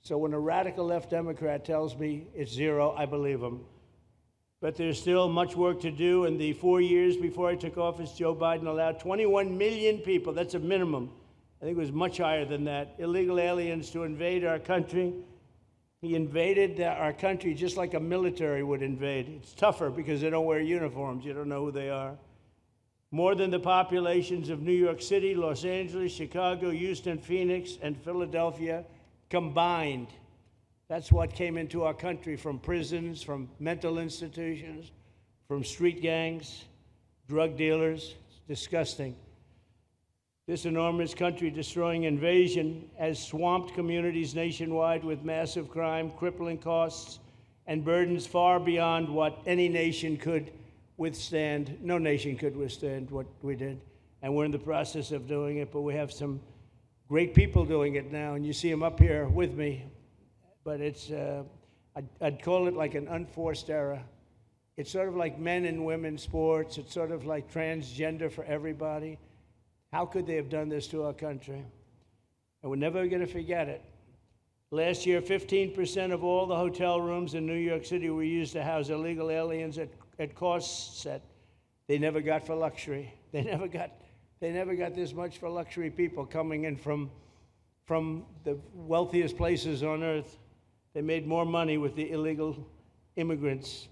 So when a radical left Democrat tells me it's zero, I believe them. But there's still much work to do. In the 4 years before I took office, Joe Biden allowed 21 million people, that's a minimum, I think it was much higher than that, illegal aliens to invade our country. He invaded our country just like a military would invade. It's tougher because they don't wear uniforms. You don't know who they are. More than the populations of New York City, Los Angeles, Chicago, Houston, Phoenix, and Philadelphia combined. That's what came into our country from prisons, from mental institutions, from street gangs, drug dealers. It's disgusting. This enormous country-destroying invasion has swamped communities nationwide with massive crime, crippling costs, and burdens far beyond what any nation could withstand. No nation could withstand what we did, and we're in the process of doing it, but we have some great people doing it now, and you see them up here with me, but it's, I'd call it like an unforced era. It's sort of like men and women's sports. It's sort of like transgender for everybody. How could they have done this to our country? And we're never going to forget it. Last year, 15% of all the hotel rooms in New York City were used to house illegal aliens at costs that they never got for luxury. They never got this much for luxury people coming in from the wealthiest places on earth. They made more money with the illegal immigrants,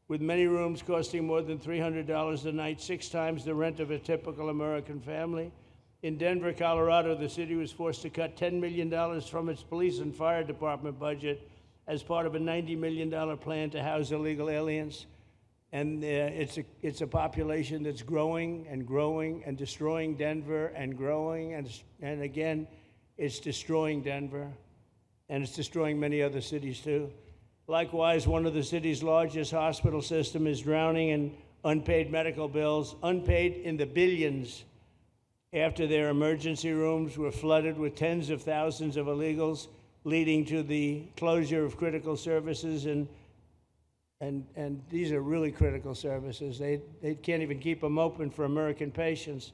with many rooms costing more than $300 a night, 6 times the rent of a typical American family. In Denver, Colorado, the city was forced to cut $10 million from its police and fire department budget as part of a $90 million plan to house illegal aliens. And it's a population that's growing and growing and destroying Denver and growing. And again, it's destroying Denver. And it's destroying many other cities, too. Likewise, one of the city's largest hospital system is drowning in unpaid medical bills, unpaid in the billions, after their emergency rooms were flooded with tens of thousands of illegals, leading to the closure of critical services. And these are really critical services. They can't even keep them open for American patients.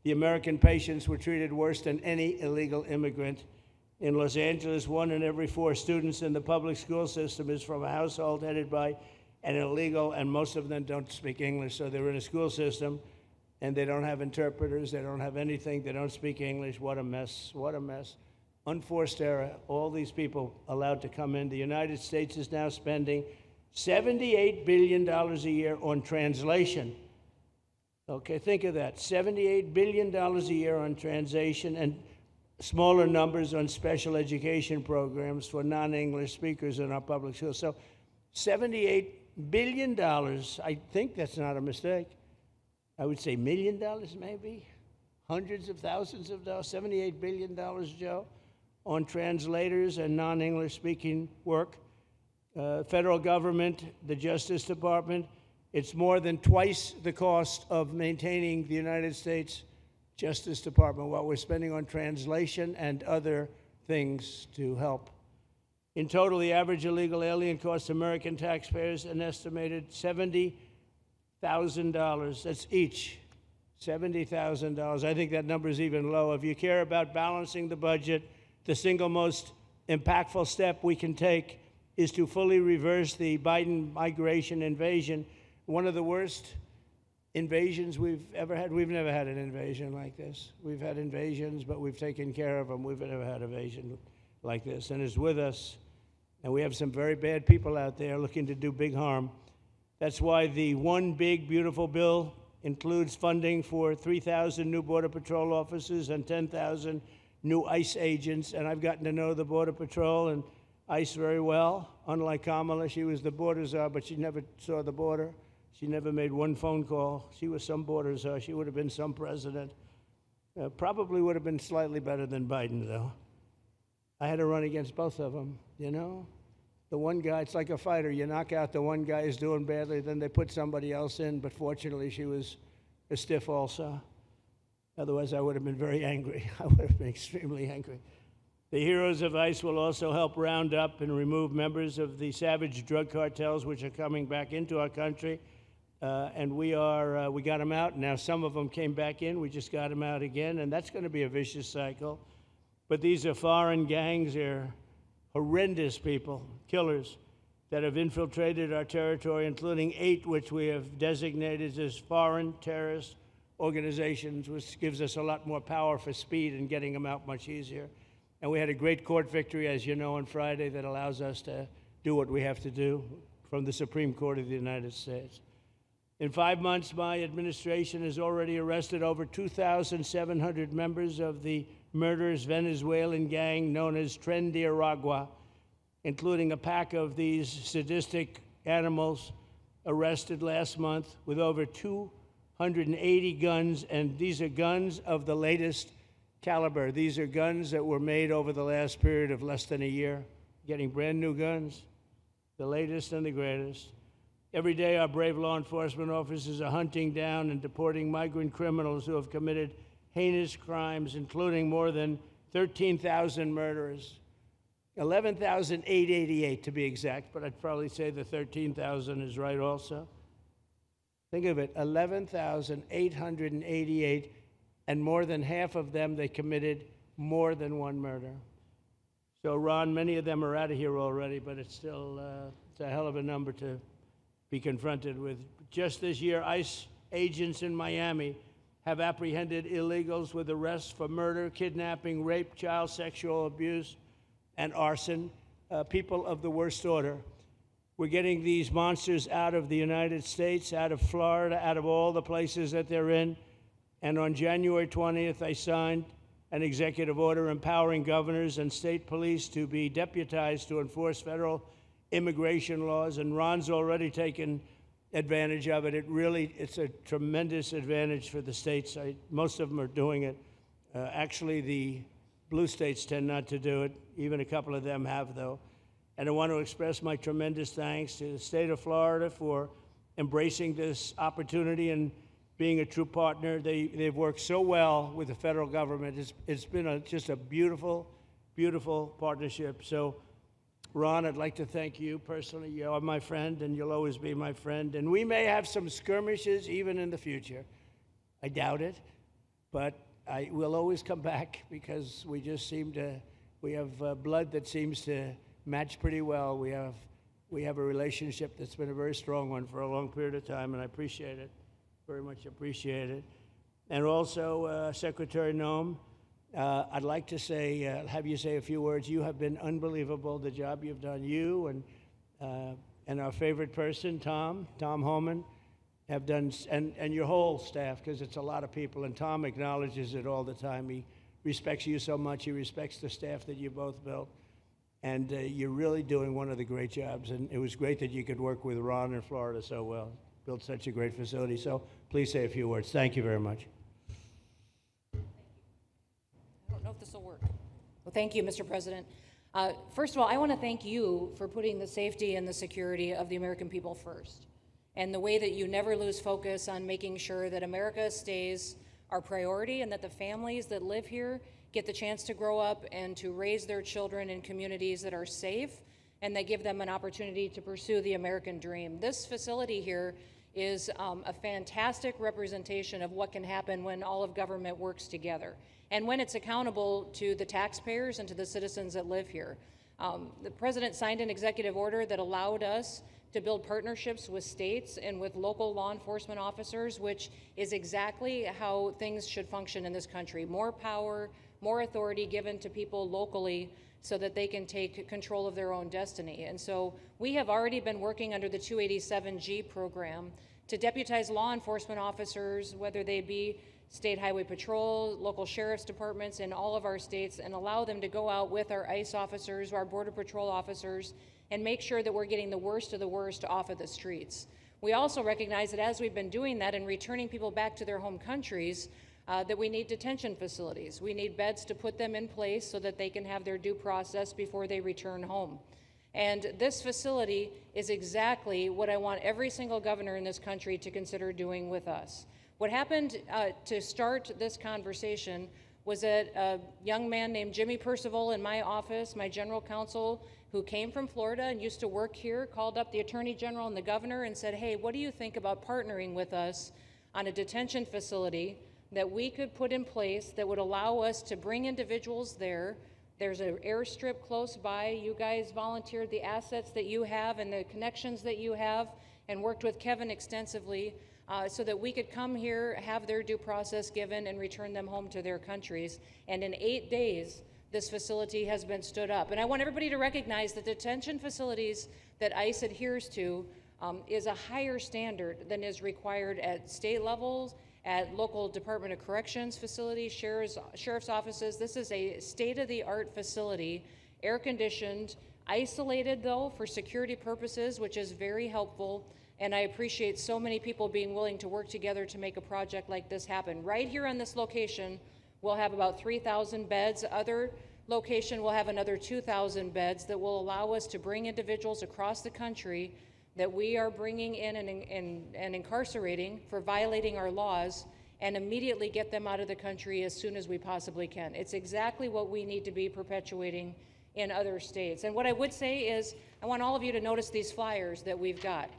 The American patients were treated worse than any illegal immigrant. In Los Angeles, 1 in every 4 students in the public school system is from a household headed by an illegal, and most of them don't speak English, so they're in a school system, and they don't have interpreters, they don't have anything, they don't speak English. What a mess, what a mess. Unforced error, all these people allowed to come in. The United States is now spending $78 billion a year on translation. Okay, think of that, $78 billion a year on translation, and smaller numbers on special education programs for non-English speakers in our public schools. So $78 billion, I think that's not a mistake. I would say $1 million maybe, hundreds of thousands of dollars, $78 billion, Joe, on translators and non-English speaking work. Federal government, the Justice Department, it's more than twice the cost of maintaining the United States Justice Department, what we're spending on translation and other things to help. In total, the average illegal alien costs American taxpayers an estimated $70,000. That's each, $70,000. I think that number is even low. If you care about balancing the budget, the single most impactful step we can take is to fully reverse the Biden migration invasion. One of the worst invasions we've ever had. We've never had an invasion like this. We've had invasions, but we've taken care of them. We've never had an invasion like this, and it's with us. And we have some very bad people out there looking to do big harm. That's why the One Big Beautiful Bill includes funding for 3,000 new Border Patrol officers and 10,000 new ICE agents. And I've gotten to know the Border Patrol and ICE very well. Unlike Kamala, she was the border czar, but she never saw the border. She never made one phone call. She was some border czar. She would have been some president. Probably would have been slightly better than Biden, though. I had to run against both of them, you know? The one guy, it's like a fighter. You knock out the one guy who's doing badly, then they put somebody else in, but fortunately she was a stiff also. Otherwise, I would have been very angry. I would have been extremely angry. The heroes of ICE will also help round up and remove members of the savage drug cartels which are coming back into our country. And we got them out. Now some of them came back in. We just got them out again, and that's going to be a vicious cycle. But these are foreign gangs. They're horrendous people, killers, that have infiltrated our territory, including 8 which we have designated as foreign terrorist organizations, which gives us a lot more power for speed and getting them out much easier. And we had a great court victory, as you know, on Friday that allows us to do what we have to do from the Supreme Court of the United States. In 5 months, my administration has already arrested over 2,700 members of the murderous Venezuelan gang known as Tren de Aragua, including a pack of these sadistic animals arrested last month with over 280 guns, and these are guns of the latest caliber. These are guns that were made over the last period of less than a year, getting brand new guns, the latest and the greatest. Every day, our brave law enforcement officers are hunting down and deporting migrant criminals who have committed heinous crimes, including more than 13,000 murderers. 11,888 to be exact, but I'd probably say the 13,000 is right also. Think of it, 11,888, and more than half of them, they committed more than one murder. So, Ron, many of them are out of here already, but it's still it's a hell of a number to be confronted with. Just this year, ICE agents in Miami have apprehended illegals with arrests for murder, kidnapping, rape, child sexual abuse, and arson, people of the worst order. We're getting these monsters out of the United States, out of Florida, out of all the places that they're in. And on January 20th, I signed an executive order empowering governors and state police to be deputized to enforce federal immigration laws, and Ron's already taken advantage of it. It's a tremendous advantage for the states. Most of them are doing it. Actually, the blue states tend not to do it. Even a couple of them have, though. And I want to express my tremendous thanks to the state of Florida for embracing this opportunity and being a true partner. They've worked so well with the federal government. It's been just a beautiful, beautiful partnership. So, Ron, I'd like to thank you personally. You are my friend, and you'll always be my friend. And we may have some skirmishes even in the future. I doubt it, but I will always come back because we just we have blood that seems to match pretty well. We have a relationship that's been a very strong one for a long period of time, and I appreciate it, very much appreciate it. And also, Secretary Noem, I'd like to have you say a few words. You have been unbelievable, the job you've done. You and our favorite person, Tom Homan, have done, and your whole staff, because it's a lot of people, and Tom acknowledges it all the time. He respects you so much. He respects the staff that you both built. And you're really doing one of the great jobs. And it was great that you could work with Ron in Florida so well. Built such a great facility. So please say a few words. Thank you very much. I don't know if this will work. Well, thank you, Mr. President. First of all, I want to thank you for putting the safety and the security of the American people first, and the way that you never lose focus on making sure that America stays our priority and that the families that live here get the chance to grow up and to raise their children in communities that are safe and that give them an opportunity to pursue the American dream. This facility here is a fantastic representation of what can happen when all of government works together and when it's accountable to the taxpayers and to the citizens that live here. The President signed an executive order that allowed us to build partnerships with states and with local law enforcement officers, which is exactly how things should function in this country. More power, more authority given to people locally so that they can take control of their own destiny. And so we have already been working under the 287G program to deputize law enforcement officers, whether they be state highway patrol, local sheriff's departments in all of our states, and allow them to go out with our ICE officers, our Border Patrol officers, and make sure that we're getting the worst of the worst off of the streets. We also recognize that as we've been doing that and returning people back to their home countries, that we need detention facilities. We need beds to put them in place so that they can have their due process before they return home. And this facility is exactly what I want every single governor in this country to consider doing with us. What happened to start this conversation was that a young man named Jimmy Percival in my office, my general counsel, who came from Florida and used to work here, called up the Attorney General and the governor and said, hey, what do you think about partnering with us on a detention facility that we could put in place that would allow us to bring individuals there? There's an airstrip close by. You guys volunteered the assets that you have and the connections that you have and worked with Kevin extensively so that we could come here, have their due process given, and return them home to their countries. And in 8 days, this facility has been stood up. And I want everybody to recognize that detention facilities that ICE adheres to is a higher standard than is required at state levels, at local Department of Corrections facilities, sheriff's offices. This is a state-of-the-art facility, air-conditioned, isolated though for security purposes, which is very helpful. And I appreciate so many people being willing to work together to make a project like this happen. Right here on this location, we'll have about 3,000 beds. Other location will have another 2,000 beds that will allow us to bring individuals across the country that we are bringing in and incarcerating for violating our laws, and immediately get them out of the country as soon as we possibly can. It's exactly what we need to be perpetuating in other states. And what I would say is, I want all of you to notice these flyers that we've got,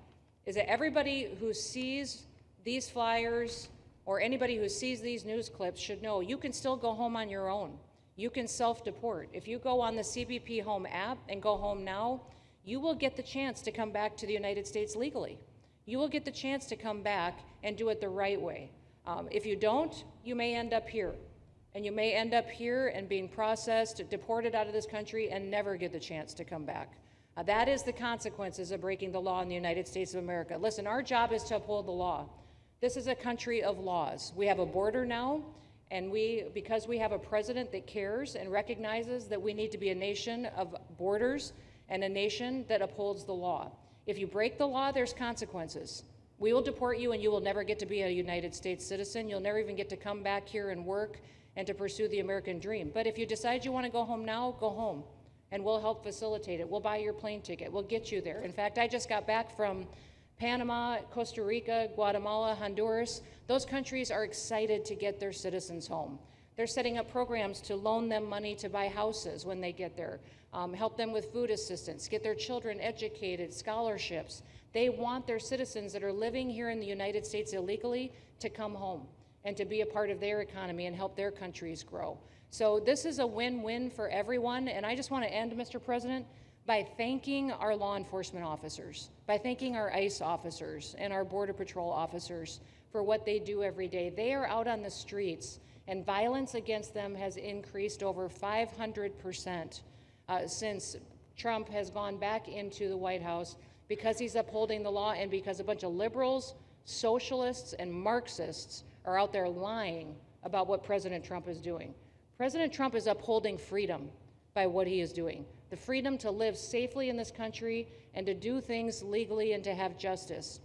is that everybody who sees these flyers or anybody who sees these news clips should know you can still go home on your own. You can self-deport. If you go on the CBP Home app and go home now, you will get the chance to come back to the United States legally. You will get the chance to come back and do it the right way. If you don't, you may end up here. And you may end up here and being processed, deported out of this country, and never get the chance to come back. That is the consequences of breaking the law in the United States of America. Listen, our job is to uphold the law. This is a country of laws. We have a border now, and because we have a president that cares and recognizes that we need to be a nation of borders and a nation that upholds the law. If you break the law, there's consequences. We will deport you and you will never get to be a United States citizen. You'll never even get to come back here and work and to pursue the American dream. But if you decide you want to go home now, go home. And we'll help facilitate it. We'll buy your plane ticket. We'll get you there. In fact, I just got back from Panama, Costa Rica, Guatemala, Honduras. Those countries are excited to get their citizens home. They're setting up programs to loan them money to buy houses when they get there, help them with food assistance, get their children educated, scholarships. They want their citizens that are living here in the United States illegally to come home and to be a part of their economy and help their countries grow. So this is a win-win for everyone, and I just want to end, Mr. President, by thanking our law enforcement officers, by thanking our ICE officers and our Border Patrol officers for what they do every day. They are out on the streets, and violence against them has increased over 500% since Trump has gone back into the White House, because he's upholding the law and because a bunch of liberals, socialists, and Marxists are out there lying about what President Trump is doing. President Trump is upholding freedom by what he is doing. The freedom to live safely in this country and to do things legally and to have justice.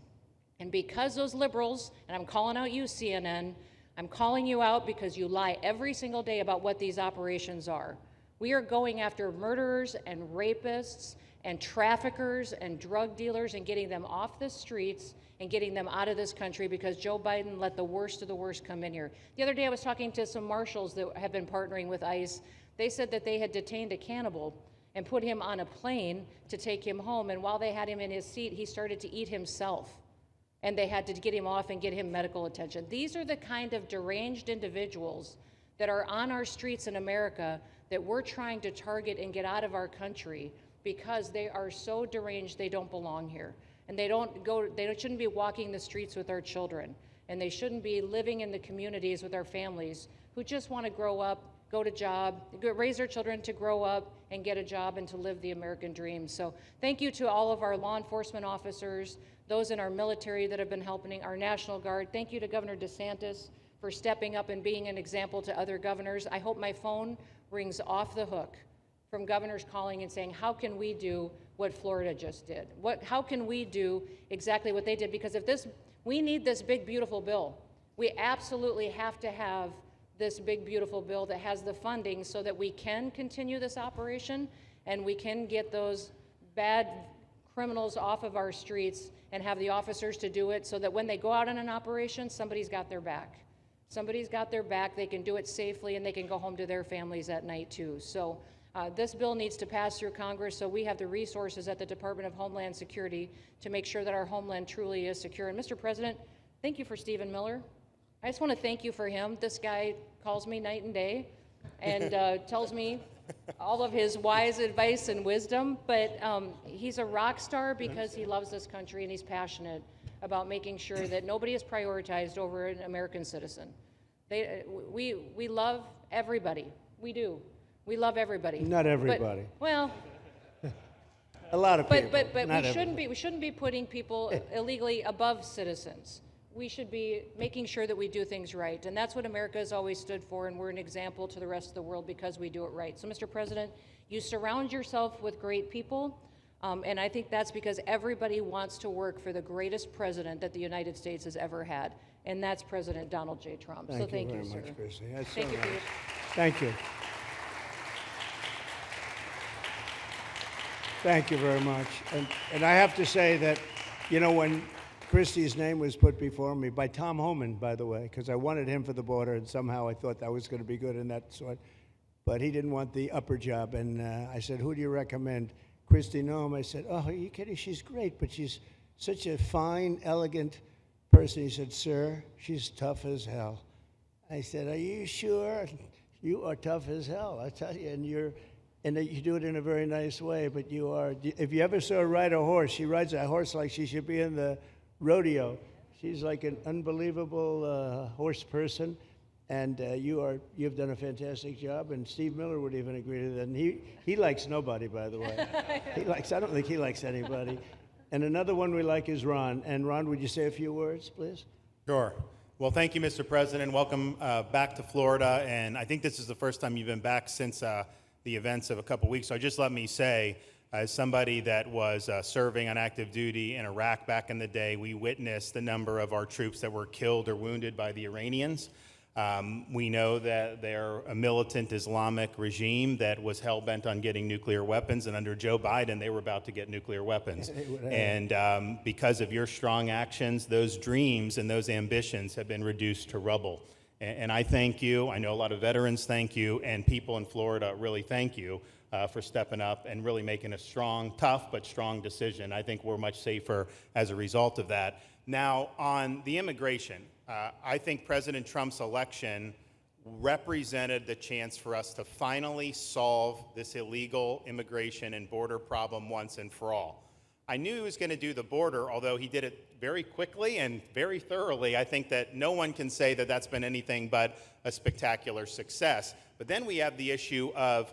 And because those liberals, and I'm calling out you, CNN, I'm calling you out because you lie every single day about what these operations are. We are going after murderers and rapists and traffickers and drug dealers and getting them off the streets and getting them out of this country because Joe Biden let the worst of the worst come in here. The other day I was talking to some marshals that have been partnering with ICE. They said that they had detained a cannibal and put him on a plane to take him home, and while they had him in his seat, he started to eat himself, and they had to get him off and get him medical attention. These are the kind of deranged individuals that are on our streets in America that we're trying to target and get out of our country because they are so deranged they don't belong here. And they shouldn't be walking the streets with our children. And they shouldn't be living in the communities with our families who just want to grow up, go to job, raise their children to grow up and get a job and to live the American dream. So thank you to all of our law enforcement officers, those in our military that have been helping, our National Guard. Thank you to Governor DeSantis for stepping up and being an example to other governors. I hope my phone rings off the hook from governors calling and saying, how can we do what Florida just did? How can we do exactly what they did? Because we need this big, beautiful bill. We absolutely have to have this big, beautiful bill that has the funding so that we can continue this operation and we can get those bad criminals off of our streets and have the officers to do it so that when they go out on an operation, somebody's got their back. Somebody's got their back, they can do it safely, and they can go home to their families at night too. So this bill needs to pass through Congress so we have the resources at the Department of Homeland Security to make sure that our homeland truly is secure. And Mr. President, thank you for Stephen Miller. I just want to thank you for him. This guy calls me night and day and tells me all of his wise advice and wisdom, but he's a rock star because he loves this country and he's passionate about making sure that nobody is prioritized over an American citizen. We love everybody. We do. We love everybody. Not everybody. But, well, a lot of people. But Not we shouldn't be putting people illegally above citizens. We should be making sure that we do things right, and that's what America has always stood for, and we're an example to the rest of the world because we do it right. So, Mr. President, you surround yourself with great people, and I think that's because everybody wants to work for the greatest president that the United States has ever had, and that's President Donald J. Trump. Thank Thank you you, very sir. much, Christy. That's Thank so you for nice. your Thank you. Thank you very much. And I have to say that, you know, when Christie's name was put before me by Tom Homan, by the way, because I wanted him for the border, and somehow I thought that was going to be good in that sort. But he didn't want the upper job, and I said, who do you recommend? Christy Noem. I said, oh, are you kidding? She's great, but she's such a fine, elegant person. He said, sir, she's tough as hell. I said, are you sure? You are tough as hell, I tell you, and you do it in a very nice way, but you are, if you ever saw her ride a horse, she rides a horse like she should be in the rodeo. She's like an unbelievable horse person, and you've done a fantastic job, and Steve Miller would even agree to that. And he likes nobody, by the way. I don't think he likes anybody. And another one we like is Ron. And Ron, would you say a few words, please? Sure. Well, thank you, Mr. President. Welcome back to Florida, and I think this is the first time you've been back since the events of a couple weeks. So just let me say, as somebody that was serving on active duty in Iraq back in the day, we witnessed the number of our troops that were killed or wounded by the Iranians. We know that they're a militant Islamic regime that was hell-bent on getting nuclear weapons, and under Joe Biden, they were about to get nuclear weapons. And because of your strong actions, those dreams and those ambitions have been reduced to rubble. And I thank you. I know a lot of veterans thank you, and people in Florida really thank you for stepping up and really making a strong, tough, but strong decision. I think we're much safer as a result of that. Now, on the immigration, I think President Trump's election represented the chance for us to finally solve this illegal immigration and border problem once and for all. I knew he was going to do the border, although he did it very quickly and very thoroughly. I think that no one can say that that's been anything but a spectacular success. But then we have the issue of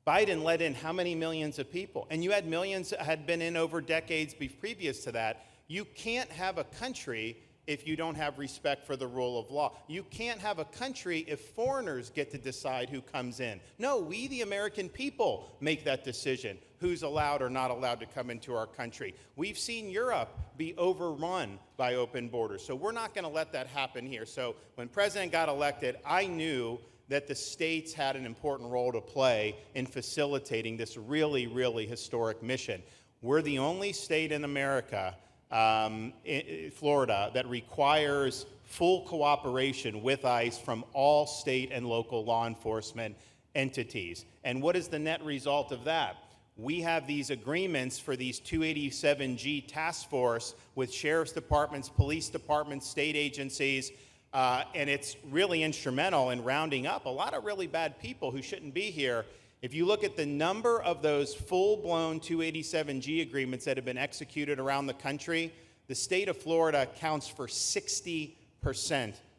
Biden let in how many millions of people? And you had millions that had been in over decades previous to that. You can't have a country if you don't have respect for the rule of law. You can't have a country if foreigners get to decide who comes in. No, we, the American people, make that decision, who's allowed or not allowed to come into our country. We've seen Europe be overrun by open borders, so we're not going to let that happen here. So when President got elected, I knew that the states had an important role to play in facilitating this really, really historic mission. We're the only state in America, Florida, that requires full cooperation with ICE from all state and local law enforcement entities. And what is the net result of that? We have these agreements for these 287G task force with sheriff's departments, police departments, state agencies, and it's really instrumental in rounding up a lot of really bad people who shouldn't be here. If you look at the number of those full-blown 287G agreements that have been executed around the country, the state of Florida accounts for 60%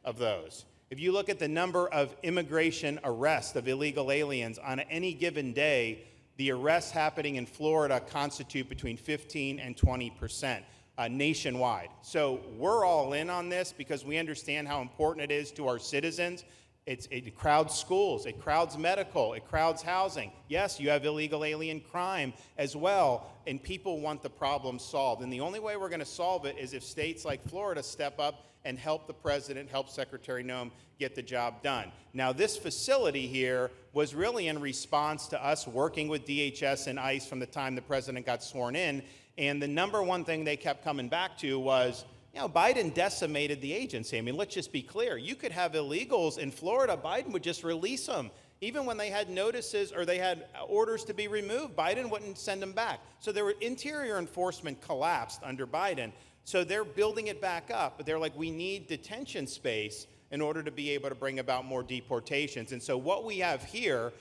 of those. If you look at the number of immigration arrests of illegal aliens on any given day, the arrests happening in Florida constitute between 15 and 20%. Nationwide. So we're all in on this because we understand how important it is to our citizens. It crowds schools, it crowds medical, it crowds housing. Yes, you have illegal alien crime as well, and people want the problem solved. And the only way we're going to solve it is if states like Florida step up and help the president, help Secretary Noem get the job done. Now, this facility here was really in response to us working with DHS and ICE from the time the president got sworn in. And the number one thing they kept coming back to was, You know, Biden decimated the agency. I mean, let's just be clear. You could have illegals in Florida. Biden would just release them. Even when they had notices or they had orders to be removed, Biden wouldn't send them back. So their interior enforcement collapsed under Biden. So they're building it back up. But they're like, we need detention space in order to be able to bring about more deportations. And so what we have here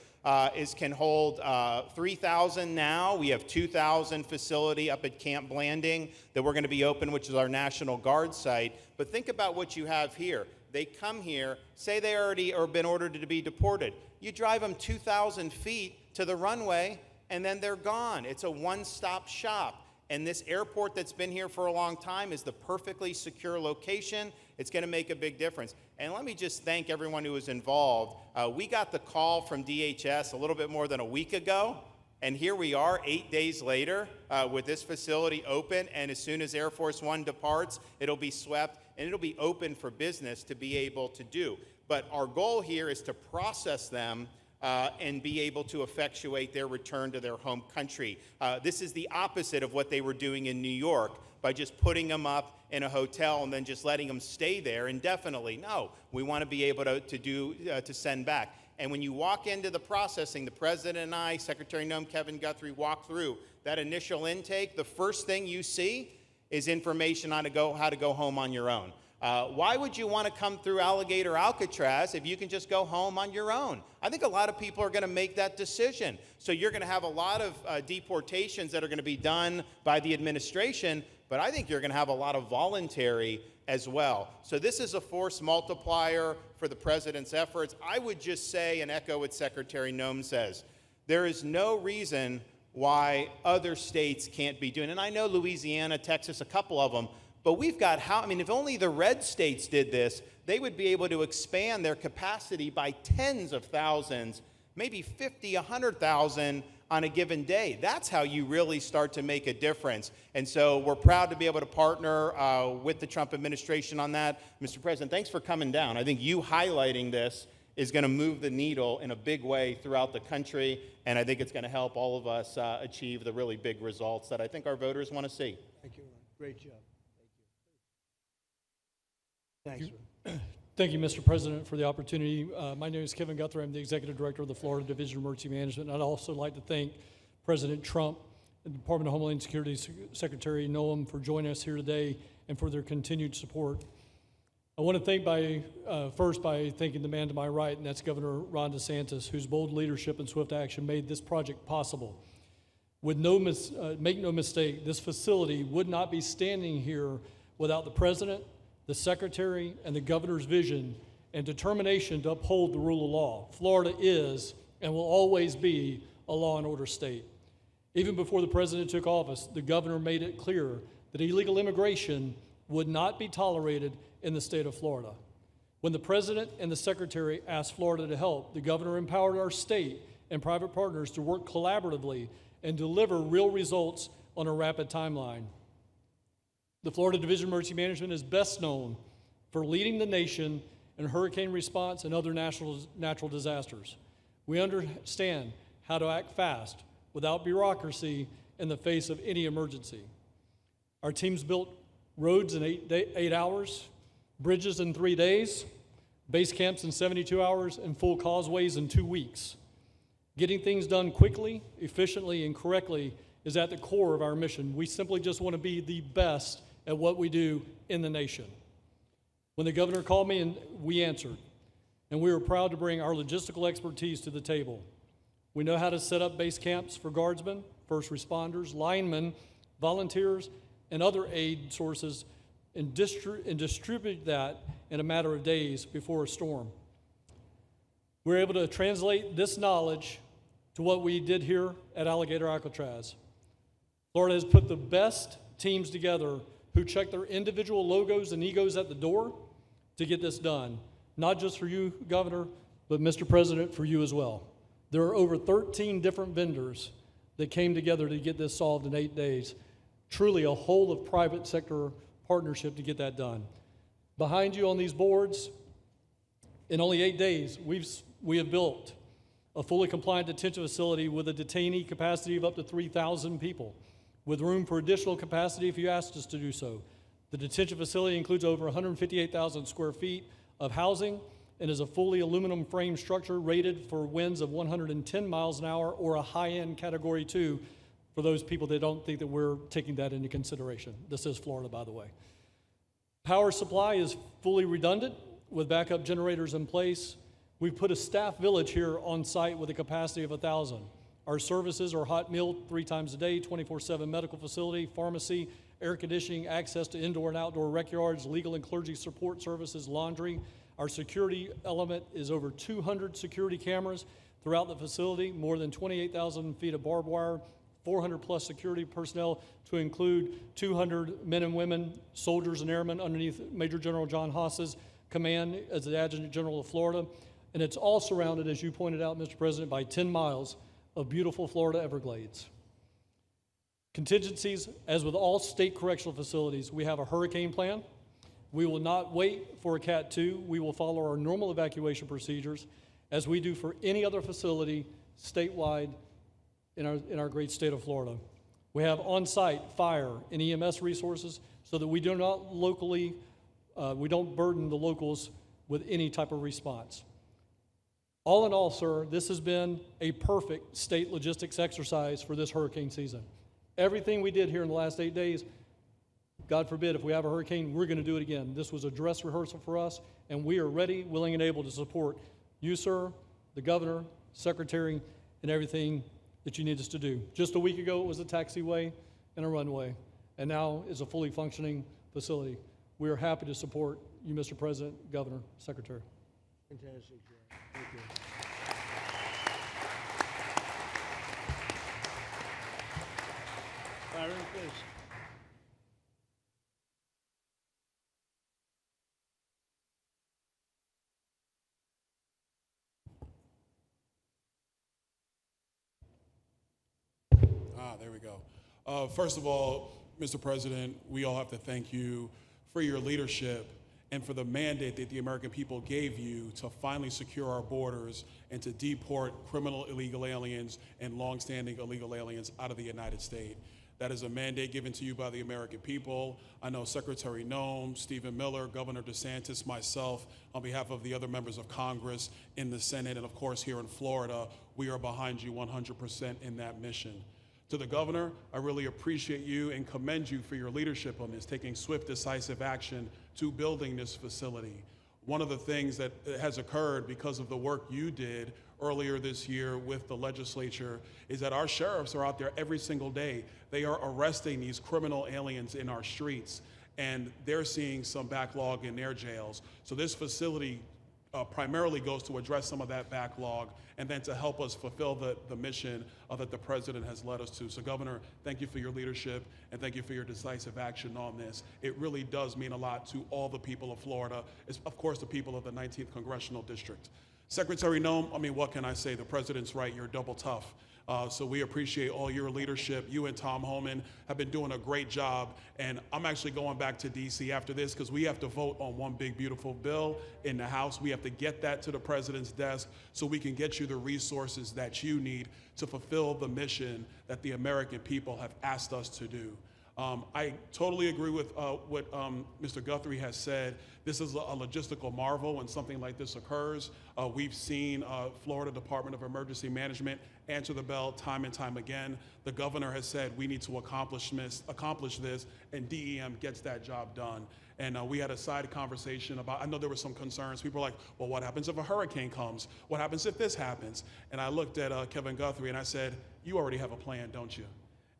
can hold 3,000 now. We have 2,000 facility up at Camp Blanding that we're going to be open, which is our National Guard site. But think about what you have here. They come here, say they already are been ordered to be deported. You drive them 2,000 feet to the runway, and then they're gone. It's a one-stop shop. And this airport that's been here for a long time is the perfectly secure location. It's going to make a big difference. And let me just thank everyone who was involved. We got the call from DHS a little bit more than a week ago, and here we are 8 days later with this facility open, and as soon as Air Force One departs, it'll be swept, and it'll be open for business to be able to do. But our goal here is to process them and be able to effectuate their return to their home country. This is the opposite of what they were doing in New York by just putting them up in a hotel and then just letting them stay there indefinitely. No, we want to be able to send back. And when you walk into the processing, the President and I, Secretary Noem, Kevin Guthrie, walk through that initial intake, the first thing you see is information on how to go home on your own. Why would you want to come through Alligator Alcatraz if you can just go home on your own? I think a lot of people are going to make that decision. So you're going to have a lot of deportations that are going to be done by the administration, but I think you're going to have a lot of voluntary as well. So this is a force multiplier for the president's efforts. I would just say and echo what Secretary Noem says. There is no reason why other states can't be doing it. And I know Louisiana, Texas, a couple of them, but we've got if only the red states did this, they would be able to expand their capacity by tens of thousands, maybe 50, 100,000 on a given day. That's how you really start to make a difference. And so we're proud to be able to partner with the Trump administration on that. Mr. President, thanks for coming down. I think you highlighting this is going to move the needle in a big way throughout the country, and I think it's going to help all of us achieve the really big results that I think our voters want to see. Thank you, Ron. Great job. Thanks, Ron. Thank you, Mr. President, for the opportunity. My name is Kevin Guthrie. I'm the Executive Director of the Florida Division of Emergency Management. And I'd also like to thank President Trump and the Department of Homeland Security Secretary Noem for joining us here today and for their continued support. I want to thank first by thanking the man to my right, and that's Governor Ron DeSantis, whose bold leadership and swift action made this project possible. Make no mistake, this facility would not be standing here without the President, the Secretary, and the Governor's vision and determination to uphold the rule of law. Florida is and will always be a law and order state. Even before the President took office, the Governor made it clear that illegal immigration would not be tolerated in the state of Florida. When the President and the Secretary asked Florida to help, the Governor empowered our state and private partners to work collaboratively and deliver real results on a rapid timeline. The Florida Division of Emergency Management is best known for leading the nation in hurricane response and other natural disasters. We understand how to act fast without bureaucracy in the face of any emergency. Our teams built roads in 8 hours, bridges in 3 days, base camps in 72 hours, and full causeways in 2 weeks. Getting things done quickly, efficiently, and correctly is at the core of our mission. We simply just want to be the best at what we do in the nation. When the Governor called me, and we answered, and we were proud to bring our logistical expertise to the table. We know how to set up base camps for guardsmen, first responders, linemen, volunteers, and other aid sources, and distribute that in a matter of days before a storm. We're able to translate this knowledge to what we did here at Alligator Alcatraz. Florida has put the best teams together who check their individual logos and egos at the door to get this done. Not just for you, Governor, but Mr. President, for you as well. There are over 13 different vendors that came together to get this solved in 8 days. Truly a whole of private sector partnership to get that done. Behind you on these boards, in only 8 days, we have built a fully compliant detention facility with a detainee capacity of up to 3,000 people, with room for additional capacity if you asked us to do so. The detention facility includes over 158,000 square feet of housing and is a fully aluminum frame structure rated for winds of 110 miles an hour or a high-end Category 2 for those people that don't think that we're taking that into consideration. This is Florida, by the way. Power supply is fully redundant with backup generators in place. We've put a staff village here on site with a capacity of 1,000. Our services are hot meal 3 times a day, 24/7 medical facility, pharmacy, air conditioning, access to indoor and outdoor rec yards, legal and clergy support services, laundry. Our security element is over 200 security cameras throughout the facility, more than 28,000 feet of barbed wire, 400 plus security personnel to include 200 men and women, soldiers and airmen underneath Major General John Haas's command as the Adjutant General of Florida. And it's all surrounded, as you pointed out, Mr. President, by 10 miles of beautiful Florida Everglades. Contingencies, as with all state correctional facilities, we have a hurricane plan. We will not wait for a Cat 2. We will follow our normal evacuation procedures as we do for any other facility statewide in our great state of Florida. We have on-site fire and EMS resources so that we do not we don't burden the locals with any type of response. All in all, sir, this has been a perfect state logistics exercise for this hurricane season. Everything we did here in the last 8 days, God forbid, if we have a hurricane, we're going to do it again. This was a dress rehearsal for us, and we are ready, willing, and able to support you, sir, the governor, secretary, and everything that you need us to do. Just a week ago, it was a taxiway and a runway, and now is a fully functioning facility. We are happy to support you, Mr. President, Governor, Secretary. Fantastic, Joe. Thank you. Byron, please. There we go. First of all, Mr. President, we all have to thank you for your leadership and for the mandate that the American people gave you to finally secure our borders and to deport criminal illegal aliens and longstanding illegal aliens out of the United States. That is a mandate given to you by the American people. I know Secretary Noem, Stephen Miller, Governor DeSantis, myself, on behalf of the other members of Congress in the Senate, and of course here in Florida, we are behind you 100% in that mission. To the governor, I really appreciate you and commend you for your leadership on this, taking swift, decisive action to building this facility. One of the things that has occurred because of the work you did earlier this year with the legislature is that our sheriffs are out there every single day. They are arresting these criminal aliens in our streets, and they're seeing some backlog in their jails. So this facility primarily goes to address some of that backlog and then to help us fulfill the mission that the president has led us to. So Governor, thank you for your leadership and thank you for your decisive action on this. It really does mean a lot to all the people of Florida, of course the people of the 19th Congressional District. Secretary Noem, I mean, what can I say? The president's right, you're double tough. So we appreciate all your leadership. You and Tom Homan have been doing a great job. And I'm actually going back to DC after this because we have to vote on one big, beautiful bill in the House. We have to get that to the president's desk so we can get you the resources that you need to fulfill the mission that the American people have asked us to do. I totally agree with what Mr. Guthrie has said. This is a logistical marvel when something like this occurs. We've seen Florida Department of Emergency Management answer the bell time and time again. The governor has said we need to accomplish this, and DEM gets that job done. And we had a side conversation about, I know there were some concerns. People were like, well, what happens if a hurricane comes? What happens if this happens? And I looked at Kevin Guthrie and I said, you already have a plan, don't you?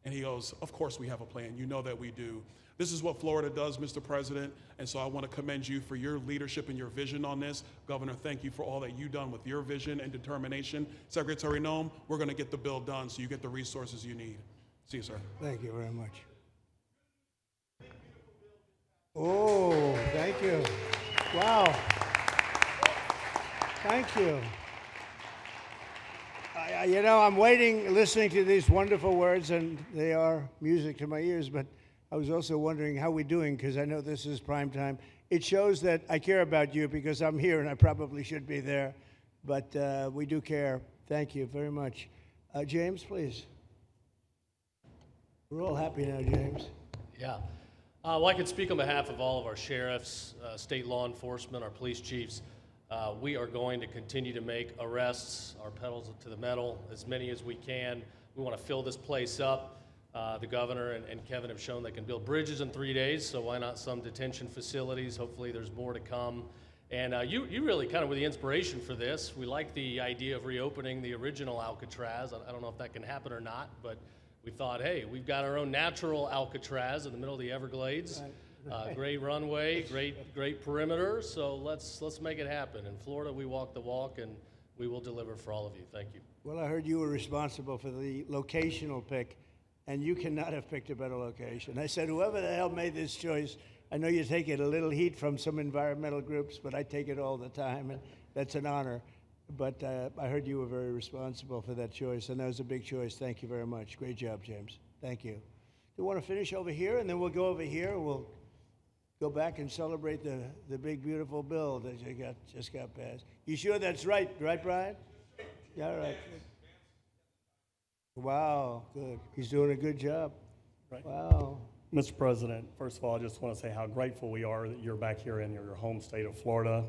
And he goes, of course we have a plan. You know that we do. This is what Florida does, Mr. President, and so I want to commend you for your leadership and your vision on this. Governor, thank you for all that you've done with your vision and determination. Secretary Noem, we're going to get the bill done so you get the resources you need. See you, sir. Thank you very much. Oh, thank you. Wow. Thank you. You know, I'm waiting, listening to these wonderful words, and they are music to my ears, but I was also wondering how we're doing, because I know this is prime time. It shows that I care about you, because I'm here, and I probably should be there, but we do care. Thank you very much. James, please. We're all happy now, James. Yeah. Well, I can speak on behalf of all of our sheriffs, state law enforcement, our police chiefs. We are going to continue to make arrests, our pedals to the metal, as many as we can. We want to fill this place up. The governor and Kevin have shown they can build bridges in 3 days, so why not some detention facilities? Hopefully there's more to come. And you really kind of were the inspiration for this. We like the idea of reopening the original Alcatraz. I don't know if that can happen or not, but we thought, hey, we've got our own natural Alcatraz in the middle of the Everglades. Great runway, great perimeter, so let's make it happen. In Florida, we walk the walk, and we will deliver for all of you. Thank you. Well, I heard you were responsible for the locational pick, and you cannot have picked a better location. I said, whoever the hell made this choice, I know you take it a little heat from some environmental groups, but I take it all the time, and that's an honor. But I heard you were very responsible for that choice, and that was a big choice. Thank you very much. Great job, James. Thank you. You want to finish over here, and then we'll go over here. We'll go back and celebrate the big, beautiful bill that you just got passed. You sure that's right, Brian? Yeah, all right. Wow, good. He's doing a good job. Right. Wow. Mr. President, first of all, I just want to say how grateful we are that you're back here in your home state of Florida.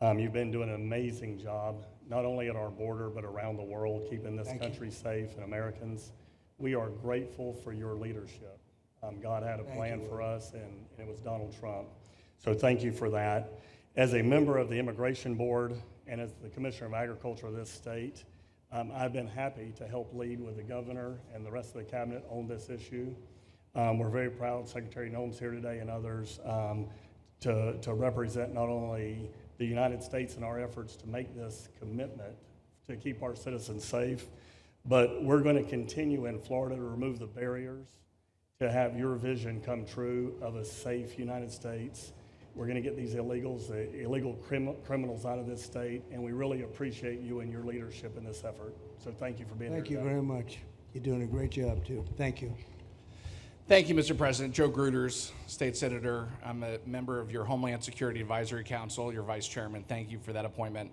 You've been doing an amazing job, not only at our border, but around the world, keeping this country safe and Americans. We are grateful for your leadership. God had a plan for us, and it was Donald Trump. So thank you for that. As a member of the Immigration Board and as the Commissioner of Agriculture of this state, I've been happy to help lead with the governor and the rest of the cabinet on this issue. We're very proud, Secretary Noem's here today and others, to represent not only the United States in our efforts to make this commitment to keep our citizens safe, but we're going to continue in Florida to remove the barriers to have your vision come true of a safe United States. We're going to get these illegals, the illegal criminals out of this state, and we really appreciate you and your leadership in this effort. So thank you for being here Thank you today. very much. You're doing a great job, too. Thank you. Thank you, Mr. President. Joe Gruters, State Senator. I'm a member of your Homeland Security Advisory Council, your Vice Chairman. Thank you for that appointment.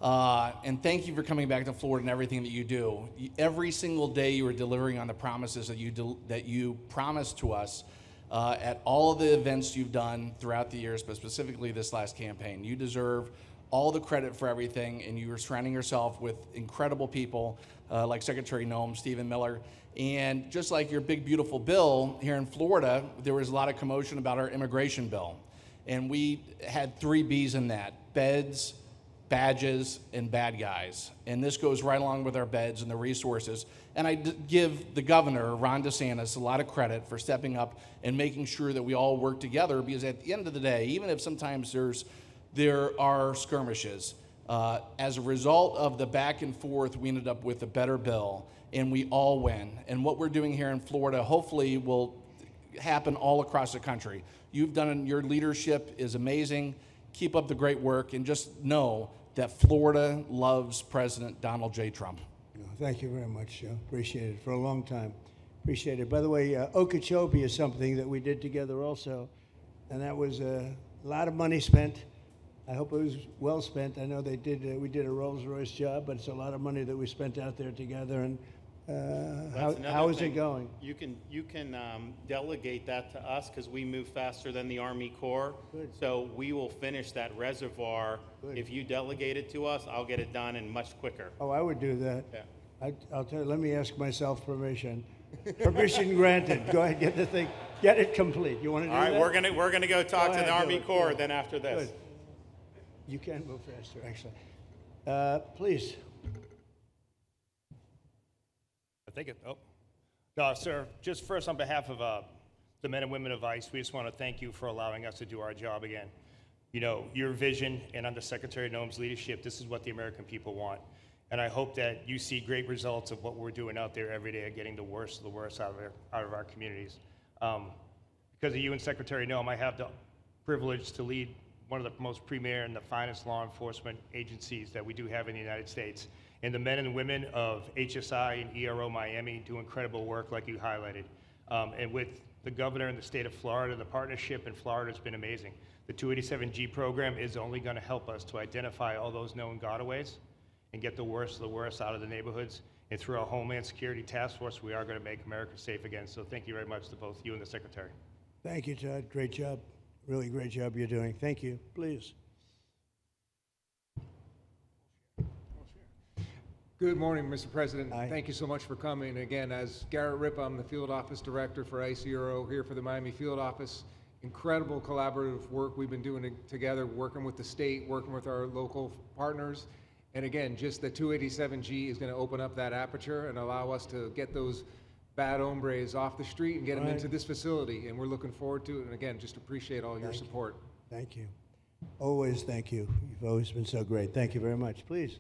And thank you for coming back to Florida and everything that you do. Every single day you are delivering on the promises that you promised to us at all of the events you've done throughout the years, but specifically this last campaign. You deserve all the credit for everything, and you are surrounding yourself with incredible people like Secretary Noem, Stephen Miller. And just like your big, beautiful bill here in Florida, there was a lot of commotion about our immigration bill. And we had 3 B's in that: beds, badges, and bad guys. And this goes right along with our beds and the resources. And I give the governor, Ron DeSantis, a lot of credit for stepping up and making sure that we all work together, because at the end of the day, even if sometimes there are skirmishes, as a result of the back and forth, we ended up with a better bill, and we all win. And what we're doing here in Florida hopefully will happen all across the country. You've done, your leadership is amazing. Keep up the great work, and just know that Florida loves President Donald J. Trump. Thank you very much, Joe. Appreciate it for a long time. Appreciate it. By the way, Okeechobee is something that we did together also, and that was a lot of money spent. I hope it was well spent. I know they did. We did a Rolls-Royce job, but it's a lot of money that we spent out there together. And how is it going? You can delegate that to us, because we move faster than the Army Corps. Good. So we will finish that reservoir. Good. If you delegate it to us, I'll get it done and much quicker. Oh, I would do that. Yeah. I'll tell you. Let me ask myself permission. Permission granted. Go ahead, get the thing, get it complete. You want to do that? All right, we're gonna go talk to the Army do it. Corps then after this. Good. You can move faster, actually. Please. Thank you. No, sir, just first on behalf of the men and women of ICE, we just want to thank you for allowing us to do our job again. You know, your vision and under Secretary Noem's leadership, this is what the American people want. And I hope that you see great results of what we're doing out there every day, getting the worst of the worst out of our communities. Because of you and Secretary Noem, I have the privilege to lead one of the most premier and the finest law enforcement agencies that we do have in the United States. And the men and women of HSI and ERO Miami do incredible work like you highlighted. And with the governor in the state of Florida, the partnership in Florida has been amazing. The 287G program is only going to help us to identify all those known gotaways and get the worst of the worst out of the neighborhoods. And through our Homeland Security Task Force, we are going to make America safe again. So thank you very much to both you and the Secretary. Thank you, Todd. Great job. Really great job you're doing. Thank you. Please. Good morning, Mr. President. Thank you so much for coming. Again, as Garrett Ripp, I'm the Field Office Director for ICE Euro here for the Miami Field Office. Incredible collaborative work we've been doing together, working with the state, working with our local partners. And again, just the 287G is going to open up that aperture and allow us to get those bad hombres off the street and get them into this facility. And we're looking forward to it. And again, just appreciate all your support. Thank you. Always thank you. You've always been so great. Thank you very much. Please.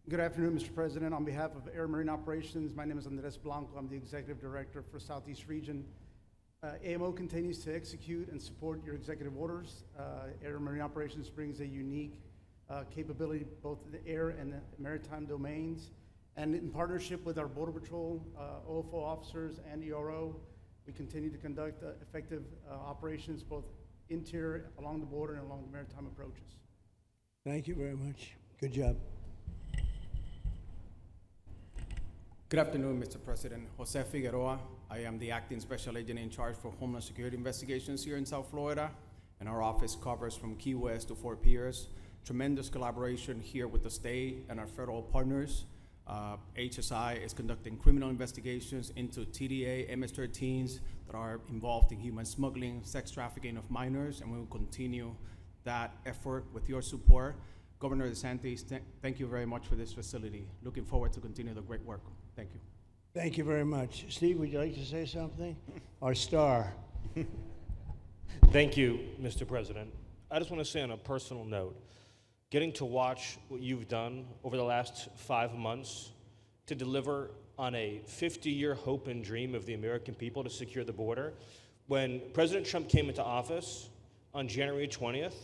Good afternoon, Mr. President. On behalf of Air Marine Operations, my name is Andres Blanco. I'm the Executive Director for Southeast Region. AMO continues to execute and support your executive orders. Air Marine Operations brings a unique capability both in the air and the maritime domains. And in partnership with our Border Patrol, OFO officers, and ERO, we continue to conduct effective operations both interior, along the border, and along the maritime approaches. Thank you very much. Good job. Good afternoon, Mr. President. Jose Figueroa. I am the acting special agent in charge for Homeland Security investigations here in South Florida, and our office covers from Key West to Fort Pierce. Tremendous collaboration here with the state and our federal partners. HSI is conducting criminal investigations into TDA, MS-13s that are involved in human smuggling, sex trafficking of minors, and we will continue that effort with your support. Governor DeSantis, thank you very much for this facility. Looking forward to continue the great work. Thank you. Thank you very much. Steve, would you like to say something? Our star. Thank you, Mr. President. I just want to say on a personal note, getting to watch what you've done over the last 5 months to deliver on a 50-year hope and dream of the American people to secure the border. When President Trump came into office on January 20th,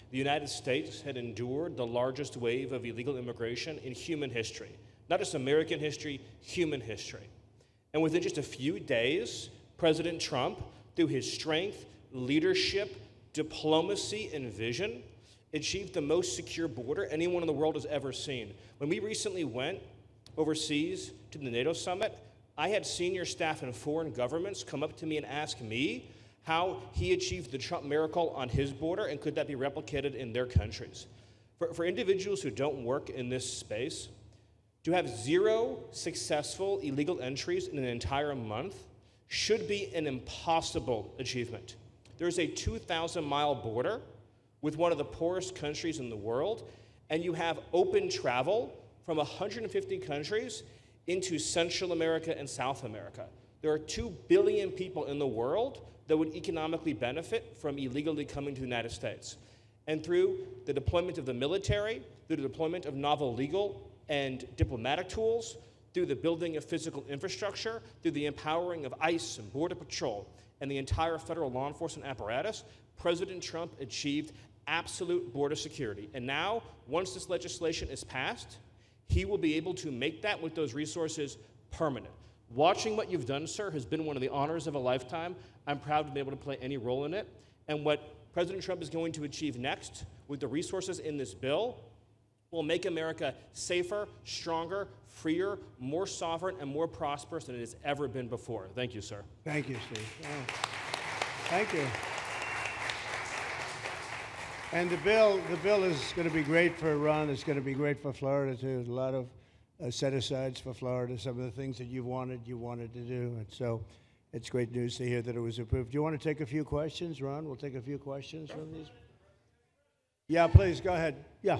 the United States had endured the largest wave of illegal immigration in human history. Not just American history, human history. And within just a few days, President Trump, through his strength, leadership, diplomacy, and vision, achieved the most secure border anyone in the world has ever seen. When we recently went overseas to the NATO summit, I had senior staff in foreign governments come up to me and ask me how he achieved the Trump miracle on his border and could that be replicated in their countries. For individuals who don't work in this space, to have 0 successful illegal entries in an entire month should be an impossible achievement. There's a 2,000-mile border with one of the poorest countries in the world, and you have open travel from 150 countries into Central America and South America. There are 2 billion people in the world that would economically benefit from illegally coming to the United States. And through the deployment of the military, through the deployment of novel legal and diplomatic tools, through the building of physical infrastructure, through the empowering of ICE and Border Patrol and the entire federal law enforcement apparatus, President Trump achieved absolute border security. And now, once this legislation is passed, he will be able to make that with those resources permanent. Watching what you've done, sir, has been one of the honors of a lifetime. I'm proud to be able to play any role in it. And what President Trump is going to achieve next with the resources in this bill will make America safer, stronger, freer, more sovereign, and more prosperous than it has ever been before. Thank you, sir. Thank you, Steve. Oh. Thank you. And the bill is going to be great for Iran. It's going to be great for Florida, too. A lot of set-asides for Florida, some of the things that you wanted to do. And so it's great news to hear that it was approved. Do you want to take a few questions, Ron? We'll take a few questions from these. Yeah, please, go ahead. Yeah.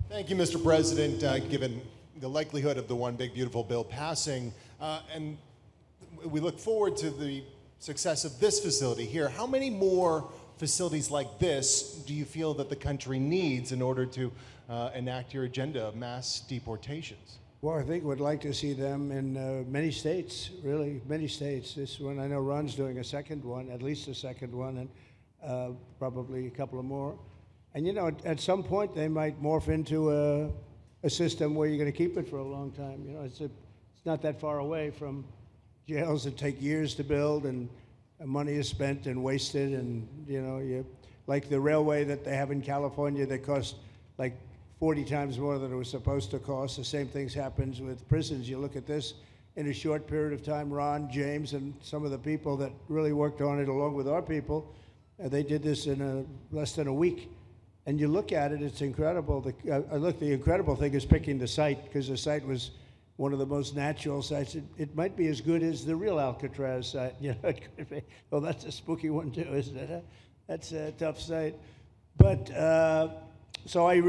Thank you, Mr. President. Given the likelihood of the One Big Beautiful Bill passing, and we look forward to the success of this facility here, how many more facilities like this do you feel that the country needs in order to enact your agenda of mass deportations? Well, I think we'd like to see them in many states, really, many states. This one, I know Ron's doing a second one, at least a second one, and probably a couple of more. And, you know, at some point, they might morph into a system where you're going to keep it for a long time. You know, it's not that far away from jails that take years to build, and money is spent and wasted, and, you know, like the railway that they have in California that costs like 40 times more than it was supposed to cost. The same thing happens with prisons. You look at this, in a short period of time. Ron, James, and some of the people that really worked on it along with our people, they did this in less than a week. And you look at it, it's incredible. The incredible thing is picking the site, because the site was one of the most natural sites. It might be as good as the real Alcatraz site. You know, it could be. Well, that's a spooky one too, isn't it? Huh? That's a tough site. But so I